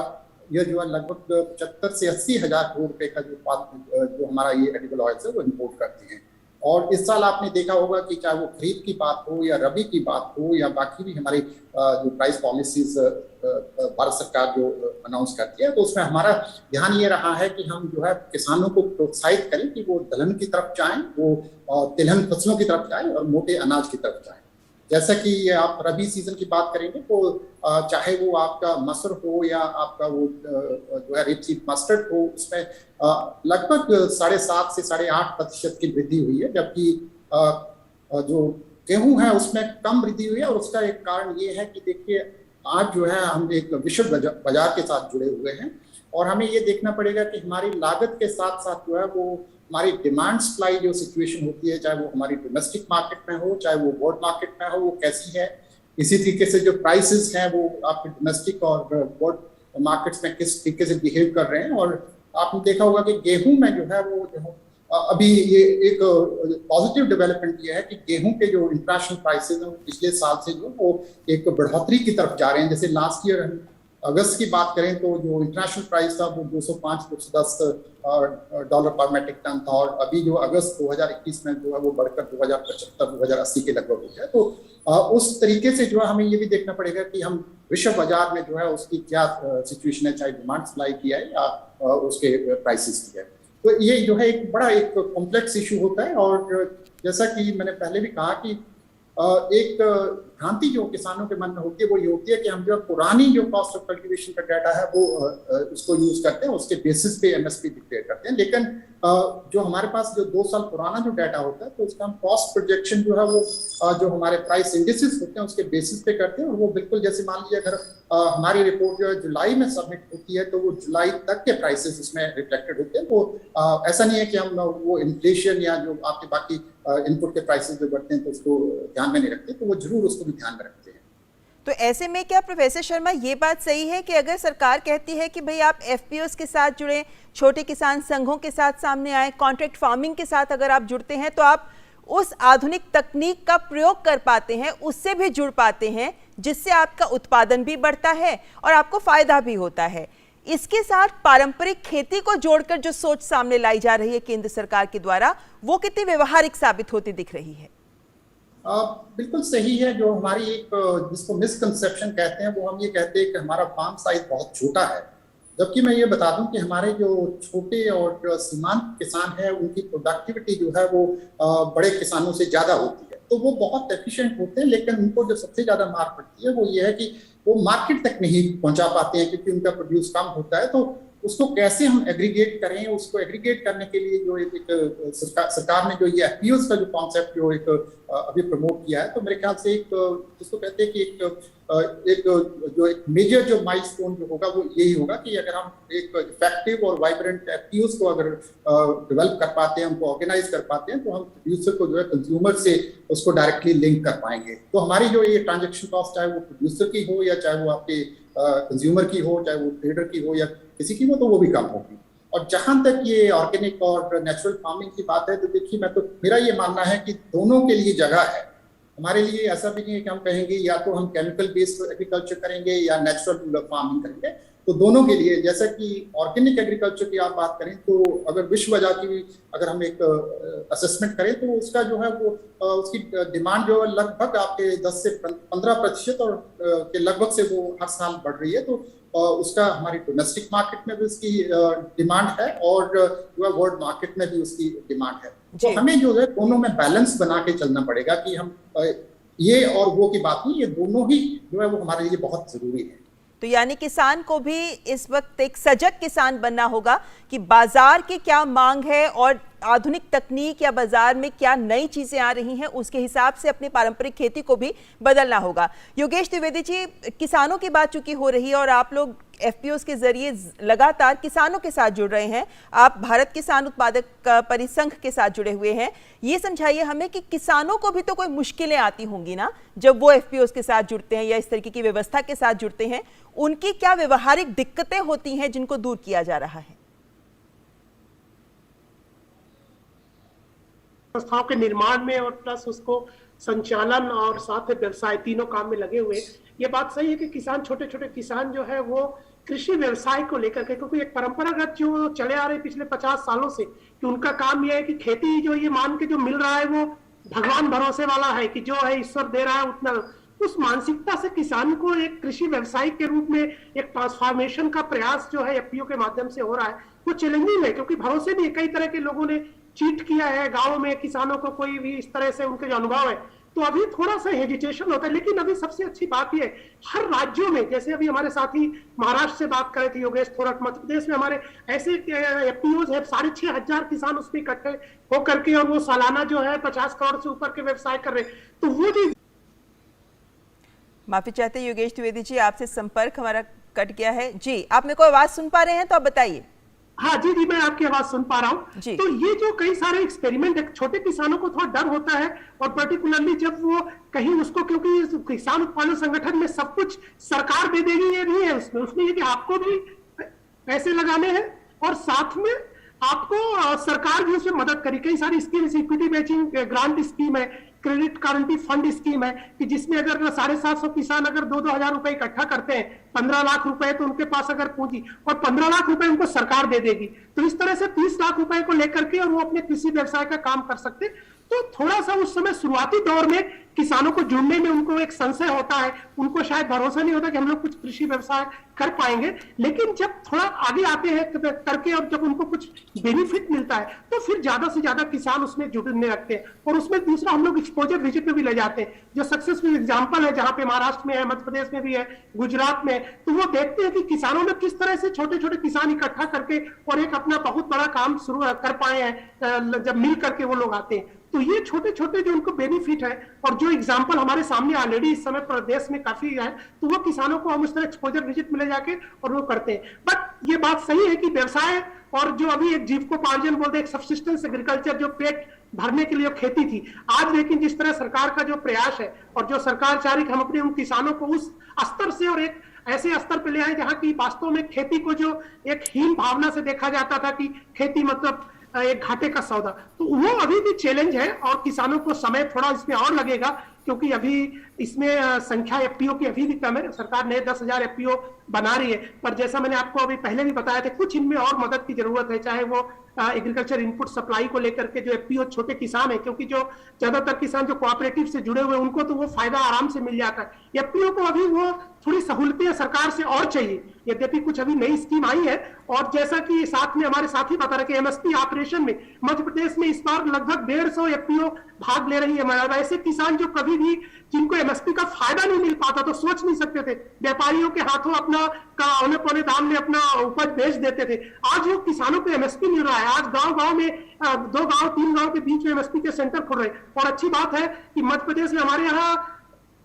S15: यह जो है लगभग 75 से 80 हज़ार करोड़ रुपए का जो हमारा ये एडिबल ऑयल है वो इम्पोर्ट करते हैं। और इस साल आपने देखा होगा कि चाहे वो खरीद की बात हो या रबी की बात हो या बाकी भी हमारी जो प्राइस पॉलिसीज भारत सरकार जो अनाउंस करती है तो उसमें हमारा ध्यान ये रहा है कि हम जो है किसानों को प्रोत्साहित करें कि वो दलहन की तरफ जाएं, वो तिलहन फसलों की तरफ जाएं और मोटे अनाज की तरफ जाएं। जैसा कि आप रबी सीजन की बात करेंगे तो चाहे वो आपका मसर हो या आपका वो जो है रेपसीड मस्टर्ड हो, उसमें लगभग 7.5 से 8.5% की वृद्धि हुई है, जबकि जो गेहूं है उसमें कम वृद्धि हुई है। और उसका एक कारण ये है कि देखिए आज जो है हम एक विश्व बाजार के साथ जुड़े हुए हैं और हमें ये देखना पड़ेगा कि हमारी लागत के साथ साथ जो है वो हमारी डिमांड सप्लाई जो सिचुएशन होती है, चाहे वो हमारी डोमेस्टिक मार्केट में हो चाहे वो वर्ल्ड मार्केट में हो, वो कैसी है। इसी तरीके से जो प्राइसेस हैं वो आपके डोमेस्टिक और वर्ल्ड मार्केट्स में किस तरीके से बिहेव कर रहे हैं। और आपने देखा होगा कि गेहूं में जो है वो अभी ये एक पॉजिटिव डेवलपमेंट ये है कि गेहूं के जो इंटरनेशनल प्राइसेस हैं वो पिछले साल से जो वो एक बढ़ोतरी की तरफ जा रहे हैं। जैसे लास्ट ईयर हम अगस्त की बात करें तो जो इंटरनेशनल प्राइस था वो 205-210 डॉलर पर मेट्रिक टन था और अभी जो अगस्त 2021 में जो है वो बढ़कर 2075-2080 के लगभग हो गया। तो उस तरीके से जो है हमें ये भी देखना पड़ेगा कि हम विश्व बाजार में जो है उसकी क्या सिचुएशन है, चाहे डिमांड सप्लाई की है या उसके प्राइसेस की है। तो ये जो है एक बड़ा एक कॉम्प्लेक्स इशू होता है। और जैसा कि मैंने पहले भी कहा कि एक भ्रांति जो किसानों के मन में होती है वो ये होती है कि हम जो पुरानी जो कॉस्ट ऑफ कल्टीवेशन का डाटा है वो उसको यूज करते हैं, उसके बेसिस पे एमएसपी डिक्लेयर करते हैं। लेकिन जो हमारे पास जो 2 साल पुराना जो डाटा होता है तो उसका हम कॉस्ट प्रोजेक्शन जो है वो जो हमारे प्राइस इंडिसेस होते हैं उसके बेसिस पे करते हैं। और वो बिल्कुल जैसे मान लीजिए अगर हमारी रिपोर्ट जो है जुलाई में सबमिट होती है तो वो जुलाई तक के प्राइसेस उसमें रिफ्लेक्टेड होते हैं। तो ऐसा नहीं है कि हम वो इन्फ्लेशन या जो आपके बाकी इनपुट के प्राइसेस जो बढ़ते हैं तो उसको ध्यान में नहीं रखते, तो वो जरूर उसको भी ध्यान में रखते हैं।
S1: तो ऐसे में क्या प्रोफेसर शर्मा ये बात सही है कि अगर सरकार कहती है कि भाई आप एफपीओस के साथ जुड़ें, छोटे किसान संघों के साथ सामने आए, कॉन्ट्रैक्ट फार्मिंग के साथ अगर आप जुड़ते हैं तो आप उस आधुनिक तकनीक का प्रयोग कर पाते हैं, उससे भी जुड़ पाते हैं, जिससे आपका उत्पादन भी बढ़ता है और आपको फायदा भी होता है। इसके साथ पारंपरिक खेती को जोड़कर जो सोच सामने लाई जा रही है केंद्र सरकार के द्वारा, वो कितनी व्यवहारिक साबित होती दिख रही है?
S15: बिल्कुल सही है। जो हमारी एक जिसको मिसकंसेप्शन कहते हैं वो हम ये कहते हैं कि हमारा फार्म साइज बहुत छोटा है, जबकि मैं ये बता दूं कि हमारे जो छोटे और सीमांत किसान हैं उनकी प्रोडक्टिविटी जो है वो बड़े किसानों से ज़्यादा होती है। तो वो बहुत एफिशिएंट होते हैं, लेकिन उनको जो सबसे ज़्यादा मार पड़ती है वो ये है कि वो मार्केट तक नहीं पहुंचा पाते हैं क्योंकि उनका प्रोड्यूस कम होता है। तो उसको कैसे हम एग्रीगेट करें, उसको एग्रीगेट करने के लिए जो एक सरकार ने जो ये एफपीओस का जो कॉन्सेप्ट जो एक अभी प्रमोट किया है, तो मेरे ख्याल से एक जिसको कहते हैं कि एक मेजर जो माइलस्टोन जो होगा वो यही होगा कि अगर हम एक इफेक्टिव और वाइब्रेंट एफपीओस को अगर डेवलप कर पाते हैं, उनको ऑर्गेनाइज कर पाते हैं, तो हम प्रोड्यूसर को जो है कंज्यूमर से उसको डायरेक्टली लिंक कर पाएंगे। तो हमारी जो ये ट्रांजेक्शन कॉस्ट चाहे वो प्रोड्यूसर की हो या चाहे वो आपके कंज्यूमर की हो, चाहे वो ट्रेडर की हो या किसी की हो, तो वो भी कम होगी। और जहां तक ये ऑर्गेनिक और नेचुरल फार्मिंग की बात है तो देखिए मेरा ये मानना है कि दोनों के लिए जगह है। हमारे लिए ऐसा भी नहीं है कि हम कहेंगे या तो हम केमिकल बेस्ड एग्रीकल्चर करेंगे या नेचुरल फार्मिंग करेंगे। तो दोनों के लिए, जैसा कि ऑर्गेनिक एग्रीकल्चर की आप बात करें तो अगर विश्व बाजार की अगर हम एक असेसमेंट करें तो उसका जो है वो उसकी डिमांड जो है लगभग आपके 10 से 15% और के लगभग से वो हर साल बढ़ रही है। तो उसका हमारी डोमेस्टिक मार्केट में भी उसकी डिमांड है और जो है वर्ल्ड मार्केट में भी उसकी डिमांड है। तो हमें जो है दोनों में बैलेंस बना के चलना पड़ेगा कि हम ये और वो की बात नहीं, ये दोनों ही जो है वो हमारे लिए बहुत जरूरी है।
S1: तो यानी किसान को भी इस वक्त एक सजग किसान बनना होगा कि बाजार की क्या मांग है और आधुनिक तकनीक या बाजार में क्या नई चीजें आ रही हैं, उसके हिसाब से अपनी पारंपरिक खेती को भी बदलना होगा। योगेश द्विवेदी जी, किसानों की बात चूंकि हो रही है और आप लोग एफपीओस के जरिए लगातार किसानों के साथ जुड़ रहे हैं, आप भारत किसान उत्पादक परिसंघ के साथ जुड़े हुए हैं, ये समझाइए हमें कि किसानों को भी तो कोई मुश्किलें आती होंगी ना जब वो एफपीओस के साथ जुड़ते हैं या इस तरीके की व्यवस्था के साथ जुड़ते हैं, उनकी क्या व्यवहारिक दिक्कतें होती हैं जिनको दूर किया जा रहा है?
S13: संस्थाओं के निर्माण में और प्लस उसको संचालन और साथ में व्यवसाय तीनों काम में लगे हुए। ये बात सही है कि किसान, छोटे छोटे किसान जो है वो कृषि व्यवसाय को लेकर के, क्योंकि एक परंपरागत जो चले आ रहे पिछले 50 सालों से कि उनका काम यह है कि खेती जो ये मान के जो मिल रहा है वो भगवान भरोसे वाला है कि जो है ईश्वर दे रहा है उतना, उस मानसिकता से किसान को एक कृषि व्यवसाय के रूप में एक ट्रांसफॉर्मेशन का प्रयास जो है एफपीओ के माध्यम से हो रहा है वो चैलेंजिंग है, क्योंकि भरोसे भी कई तरह के लोगों ने चीट किया है गाँव में किसानों को, कोई भी इस तरह से उनके जो अनुभव है, तो अभी थोड़ा सा हेजिटेशन होता है। लेकिन अभी सबसे अच्छी बात यह है हर राज्यों में, जैसे अभी हमारे साथी महाराष्ट्र से बात कर रहे थे योगेश थोराट, मध्य प्रदेश में हमारे ऐसे एफपीओज है 6,500 किसान उसमें इकट्ठे होकर के और वो सालाना जो है 50 करोड़ से ऊपर के व्यवसाय कर रहे, तो वो जो
S1: माफी चाहते हैं योगेश द्विवेदी जी, आपसे संपर्क हमारा कट गया है। जी, आप मेरे को आवाज सुन पा रहे हैं तो आप बताइए।
S13: हाँ जी जी, मैं आपकी आवाज सुन पा रहा हूँ। तो ये जो कई सारे एक्सपेरिमेंट, छोटे किसानों को थोड़ा डर होता है और पर्टिकुलरली जब वो कहीं उसको, क्योंकि किसान उत्पादन संगठन में सब कुछ सरकार दे देगी ये नहीं है, उसमें ये कि आपको भी पैसे लगाने हैं और साथ में आपको सरकार भी उसमें मदद करी। कई सारी scheme, equity matching grant scheme है, क्रेडिट गारंटी फंड स्कीम है कि जिसमें अगर 750 किसान अगर 2-2 हजार रुपए इकट्ठा करते हैं, 15 लाख रुपए, तो उनके पास अगर पूंजी और 15 लाख रुपए उनको सरकार दे देगी, तो इस तरह से 30 लाख रुपए को लेकर के और वो अपने कृषि व्यवसाय का काम कर सकते। तो थोड़ा सा उस समय शुरुआती दौर में किसानों को जुड़ने में उनको एक संशय होता है, उनको शायद भरोसा नहीं होता कि हम लोग कुछ कृषि व्यवसाय कर पाएंगे, लेकिन जब थोड़ा आगे आते हैं करके और जब उनको कुछ बेनिफिट मिलता है तो फिर ज्यादा से ज्यादा किसान उसमें जुड़ने लगते हैं। और उसमें दूसरा हम लोग एक्सपोजर विजिट में भी ले जाते हैं, जो सक्सेसफुल एग्जाम्पल है जहां पे महाराष्ट्र में है, मध्य प्रदेश में भी है, गुजरात में, तो वो देखते हैं कि किसानों ने किस तरह से छोटे छोटे किसान इकट्ठा करके और एक अपना बहुत बड़ा काम शुरू कर पाए हैं जब मिल करके वो लोग आते हैं। तो ये छोटे छोटे जो उनको बेनिफिट है और जो एग्जाम्पल हमारे सामने ऑलरेडी इस समय प्रदेश में काफी है, तो वो किसानों को हम उस तरह एक्सपोजर विजिट में ले जाके और वो करते हैं। बट ये बात सही है कि व्यवसाय और जो अभी एक जीविकोपार्जन बोलते हैं, एक सबसिस्टेंस एग्रीकल्चर, जो पेट भरने के लिए खेती थी, आज लेकिन जिस तरह सरकार का जो प्रयास है और जो सरकार चाह रही कि हम अपने उन किसानों को उस स्तर से और एक ऐसे स्तर पर ले आए जहां की वास्तव में खेती को जो एक हीन भावना से देखा जाता था कि खेती मतलब एक घाटे का सौदा, तो वो अभी भी चैलेंज है और किसानों को समय थोड़ा इसमें और लगेगा, क्योंकि अभी इसमें संख्या एफपीओ की अभी भी कम है। सरकार ने 10,000 एफपीओ बना रही है, पर जैसा मैंने आपको अभी पहले भी बताया था, कुछ इनमें और मदद की जरूरत है, चाहे वो एग्रीकल्चर इनपुट सप्लाई को लेकर के जो एफपीओ छोटे किसान है, क्योंकि जो ज्यादातर किसान जो कोऑपरेटिव से जुड़े हुए उनको तो वो फायदा आराम से मिल जाता है। एफपीओ को अभी वो थोड़ी सहूलतें सरकार से और चाहिए, यद्यपि कुछ अभी नई स्कीम आई है। और जैसा कि साथ में हमारे साथी बता रहे कि एमएसपी ऑपरेशन में मध्य प्रदेश में इस बार लगभग 150 एफपीओ भाग ले रही है। ऐसे किसान जो कभी भी जिनको एमएसपी का फायदा नहीं मिल पाता, तो सोच नहीं सकते थे, व्यापारियों के हाथों अपना औने पौने दाम में अपना उपज बेच देते थे, आज वो किसानों को एमएसपी मिल रहा है। आज गांव-गांव में 2 गांव 3 गांव के बीच में एमएसपी के सेंटर खुल रहे हैं। और अच्छी बात है कि मध्य प्रदेश में हमारे यहाँ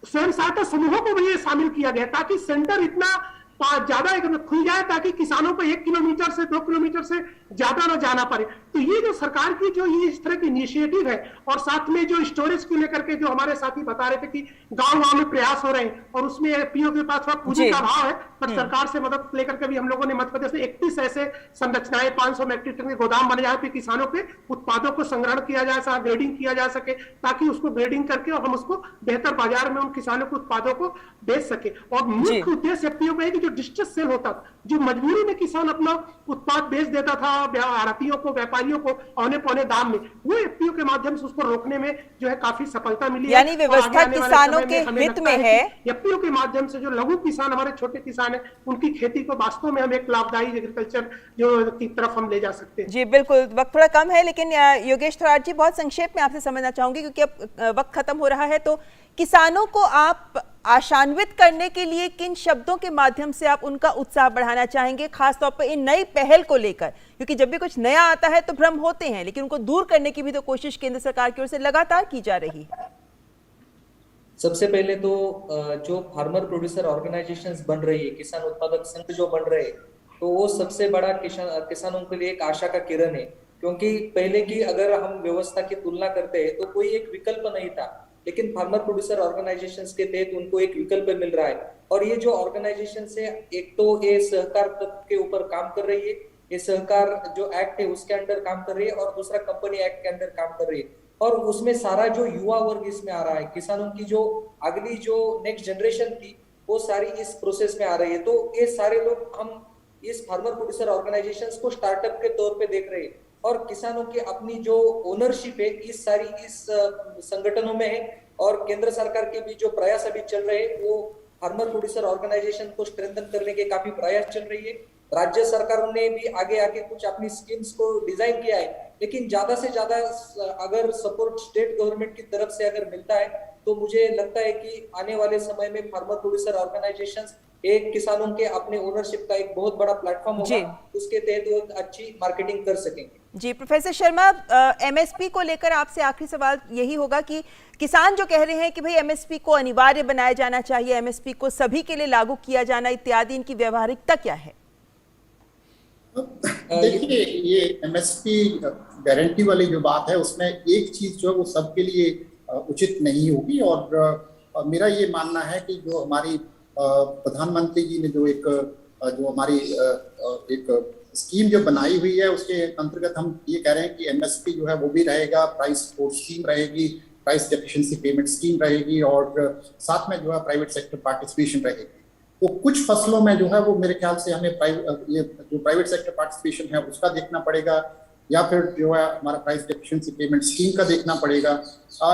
S13: स्वयं सहायता समूहों को भी ये शामिल किया गया ताकि सेंटर इतना ज्यादा खुल जाए, ताकि किसानों को 1 किलोमीटर से 2 किलोमीटर से ज्यादा ना जाना पड़े। तो ये जो सरकार की जो ये इस तरह की इनिशिएटिव है, और साथ में जो स्टोरेज को लेकर के जो हमारे साथी बता रहे थे कि गांव-गांव में प्रयास हो रहे हैं, और उसमें एफपीओ के पास थोड़ा पूंजी का अभाव है, पर सरकार से मदद लेकर के भी हम लोगों ने मध्य प्रदेश में 31 ऐसे संरचनाएं 500 मैट्रिक टन के गोदाम बने जहाँ पे किसानों के उत्पादों को संग्रहण किया जा सके, ग्रेडिंग किया जा सके, ताकि उसको ग्रेडिंग करके और हम उसको बेहतर बाजार में उन किसानों के उत्पादों को बेच सके। और मुख्य उद्देश्य एफपीओ का है कि जो डिस्ट्रेस सेल होता था, जो मजबूरी में किसान अपना उत्पाद बेच देता था आड़तियों को, व्यापारियों को औने पौने दाम में, वो एफपीओ के माध्यम से उसको रोकने में जो है काफी सफलता मिली।
S1: यानी व्यवस्था किसानों के हित में है।
S13: एफपीओ के माध्यम से जो लघु किसान, हमारे छोटे किसान है, उनकी खेती को वास्तव में हम एक लाभदायी एग्रीकल्चर जो की तरफ हम ले जा सकते हैं।
S1: जी बिल्कुल, वक्त थोड़ा कम है, लेकिन योगेश थराट जी बहुत संक्षेप में आपसे समझना चाहूंगी क्योंकि अब वक्त खत्म हो रहा है। तो किसानों को आप आशान्वित करने के लिए किन शब्दों के माध्यम से आप उनका उत्साह बढ़ाना चाहेंगे, खासतौर पर इन नई पहल को लेकर? क्योंकि जब भी कुछ नया आता है तो भ्रम होते हैं, लेकिन उनको दूर करने की भी तो कोशिश केंद्र सरकार की ओर से लगातार की जा रही है।
S14: सबसे पहले तो जो फार्मर प्रोड्यूसर ऑर्गेनाइजेशंस बन रही है, किसान उत्पादक संघ जो बन रहे हैं, तो वो सबसे बड़ा किसानों के लिए एक आशा का किरण है। क्योंकि पहले की अगर हम व्यवस्था की तुलना करते हैं तो कोई एक विकल्प नहीं था, लेकिन फार्मर प्रोड्यूसर ऑर्गेनाइजेशंस के तहत उनको एक विकल्प मिल रहा है। और ये जो ऑर्गेनाइजेशन है, एक तो ये सहकार तत्व के ऊपर काम कर रही है, ये सहकार जो एक्ट है उसके अंडर काम कर रही है, और दूसरा कंपनी एक्ट के अंदर काम कर रही है। और उसमें सारा जो युवा वर्ग इसमें आ रहा है, किसानों की जो अगली जो नेक्स्ट जनरेशन थी वो सारी इस प्रोसेस में आ रही है। तो ये सारे लोग हम इस फार्मर प्रोड्यूसर ऑर्गेनाइजेशंस को स्टार्टअप के तौर पे देख रहे हैं, और किसानों की अपनी जो ओनरशिप है इस संगठनों में है। और केंद्र सरकार के भी जो प्रयास अभी चल रहे हैं वो फार्मर प्रोड्यूसर ऑर्गेनाइजेशन को स्ट्रेंथन करने के काफी प्रयास चल रही है। राज्य सरकारों ने भी आगे आके कुछ अपनी स्कीम्स को डिजाइन किया है, लेकिन ज्यादा से ज्यादा अगर सपोर्ट स्टेट गवर्नमेंट की तरफ से अगर मिलता है तो मुझे लगता है कि आने वाले समय में फार्मर प्रोड्यूसर ऑर्गेनाइजेशंस एक किसानों के अपने ओनरशिप का एक बहुत बड़ा प्लेटफॉर्म होगा, उसके तहत वो अच्छी मार्केटिंग कर सकेंगे।
S1: जी प्रोफेसर शर्मा, एमएसपी को लेकर आपसे आखिरी सवाल यही होगा कि किसान जो कह रहे हैं कि भाई एमएसपी को अनिवार्य बनाया जाना चाहिए, एमएसपी को सभी के लिए लागू किया जाना इत्यादि, इनकी व्यवहारिकता क्या है?
S15: देखिए, ये एमएसपी गारंटी वाली जो बात है उसमें एक चीज जो है वो सबके लिए उचित नहीं होगी। और मेरा ये मानना है कि जो हमारी प्रधानमंत्री जी ने जो हमारी एक स्कीम जो बनाई हुई है उसके अंतर्गत हम ये कह रहे हैं कि एमएसपी जो है वो भी रहेगा, प्राइस सपोर्ट स्कीम रहेगी, प्राइस डेफिशिएंसी पेमेंट स्कीम रहेगी, और साथ में जो है प्राइवेट सेक्टर पार्टिसिपेशन रहेगी। तो कुछ फसलों में जो है वो मेरे ख्याल से हमें ये जो प्राइवेट सेक्टर पार्टिसिपेशन है उसका देखना पड़ेगा, या फिर जो है हमारा प्राइस डेफिशिएंसी पेमेंट स्कीम का देखना पड़ेगा,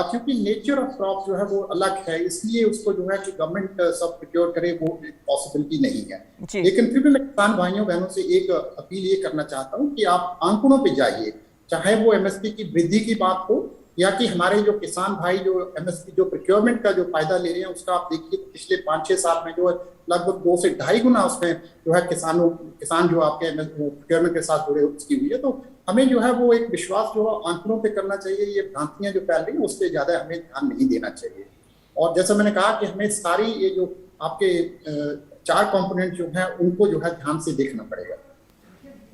S15: क्योंकि नेचर ऑफ क्रॉप जो है वो अलग है, इसलिए उसको जो है कि गवर्नमेंट सब प्रोक्योर करे वो एक पॉसिबिलिटी नहीं है। लेकिन फिर भी मैं किसान भाइयों बहनों से एक अपील ये करना चाहता हूँ कि आप आंकड़ों पे जाइए, चाहे वो एमएसपी की वृद्धि की बात हो या कि हमारे जो किसान भाई जो एमएसपी जो प्रोक्योरमेंट का जो फायदा ले रहे हैं उसका आप देखिए पिछले 5-6 साल में जो है लगभग 2 से 2.5 गुना उसमें जो है किसान जो आपके प्रोक्योरमेंट के साथ जुड़े उसकी हुई है। तो हमें जो है वो एक विश्वास जो आंकड़ों पे करना चाहिए, ये भ्रांतियां जो फैल रही हैं उस पर ज्यादा हमें ध्यान नहीं देना चाहिए। और जैसा मैंने कहा कि हमें सारी ये जो आपके 4 कंपोनेंट जो हैं उनको जो है ध्यान से देखना पड़ेगा।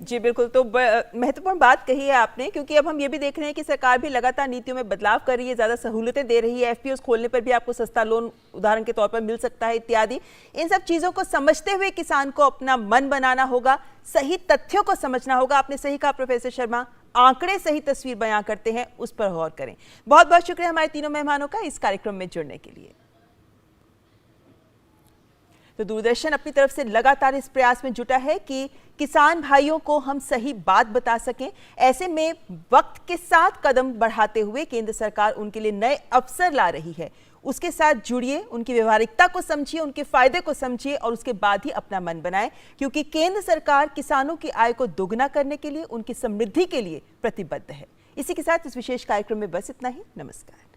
S1: जी बिल्कुल, तो महत्वपूर्ण बात कही है आपने, क्योंकि अब हम ये भी देख रहे हैं कि सरकार भी लगातार नीतियों में बदलाव कर रही है, ज़्यादा सहूलतें दे रही है, एफपीओस खोलने पर भी आपको सस्ता लोन उदाहरण के तौर पर मिल सकता है इत्यादि। इन सब चीज़ों को समझते हुए किसान को अपना मन बनाना होगा, सही तथ्यों को समझना होगा। आपने सही कहा प्रोफेसर शर्मा, आंकड़े सही तस्वीर बयां करते हैं, उस पर गौर करें। बहुत बहुत शुक्रिया हमारे तीनों मेहमानों का इस कार्यक्रम में जुड़ने के लिए। तो दूरदर्शन अपनी तरफ से लगातार इस प्रयास में जुटा है कि किसान भाइयों को हम सही बात बता सकें। ऐसे में वक्त के साथ कदम बढ़ाते हुए केंद्र सरकार उनके लिए नए अवसर ला रही है। उसके साथ जुड़िए, उनकी व्यवहारिकता को समझिए, उनके फायदे को समझिए और उसके बाद ही अपना मन बनाएं, क्योंकि केंद्र सरकार किसानों की आय को दोगुना करने के लिए, उनकी समृद्धि के लिए प्रतिबद्ध है। इसी के साथ इस विशेष कार्यक्रम में बस इतना ही। नमस्कार।